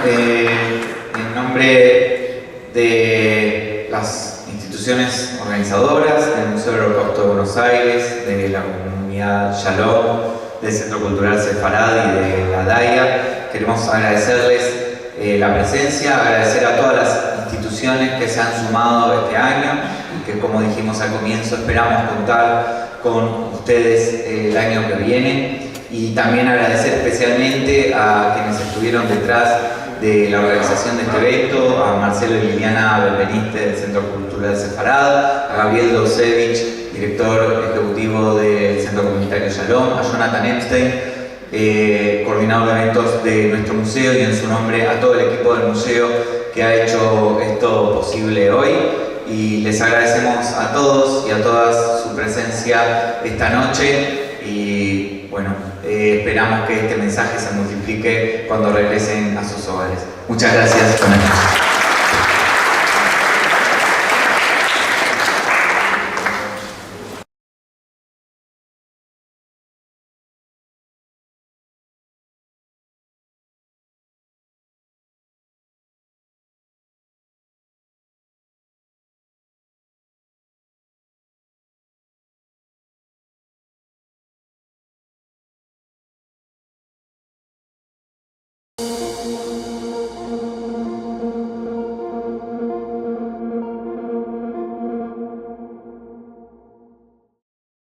En nombre de las instituciones organizadoras, del Museo del Holocausto de Buenos Aires, de la comunidad Shalom, del Centro Cultural Sefarad y de la DAIA, queremos agradecerles la presencia, agradecer a todas las instituciones que se han sumado este año y que, como dijimos al comienzo, esperamos contar con ustedes el año que viene. Y también agradecer especialmente a quienes estuvieron detrás de la organización de este evento, a Marcelo y Liliana Benveniste del Centro Cultural Sefarad, a Gabriel Dosevich, director ejecutivo del Centro Comunitario Shalom, a Jonathan Epstein, coordinador de eventos de nuestro museo, y en su nombre a todo el equipo del museo que ha hecho esto posible hoy. Y les agradecemos a todos y a todas su presencia esta noche y bueno, esperamos que este mensaje se multiplique cuando regresen a sus hogares. Muchas gracias. Buenas noches.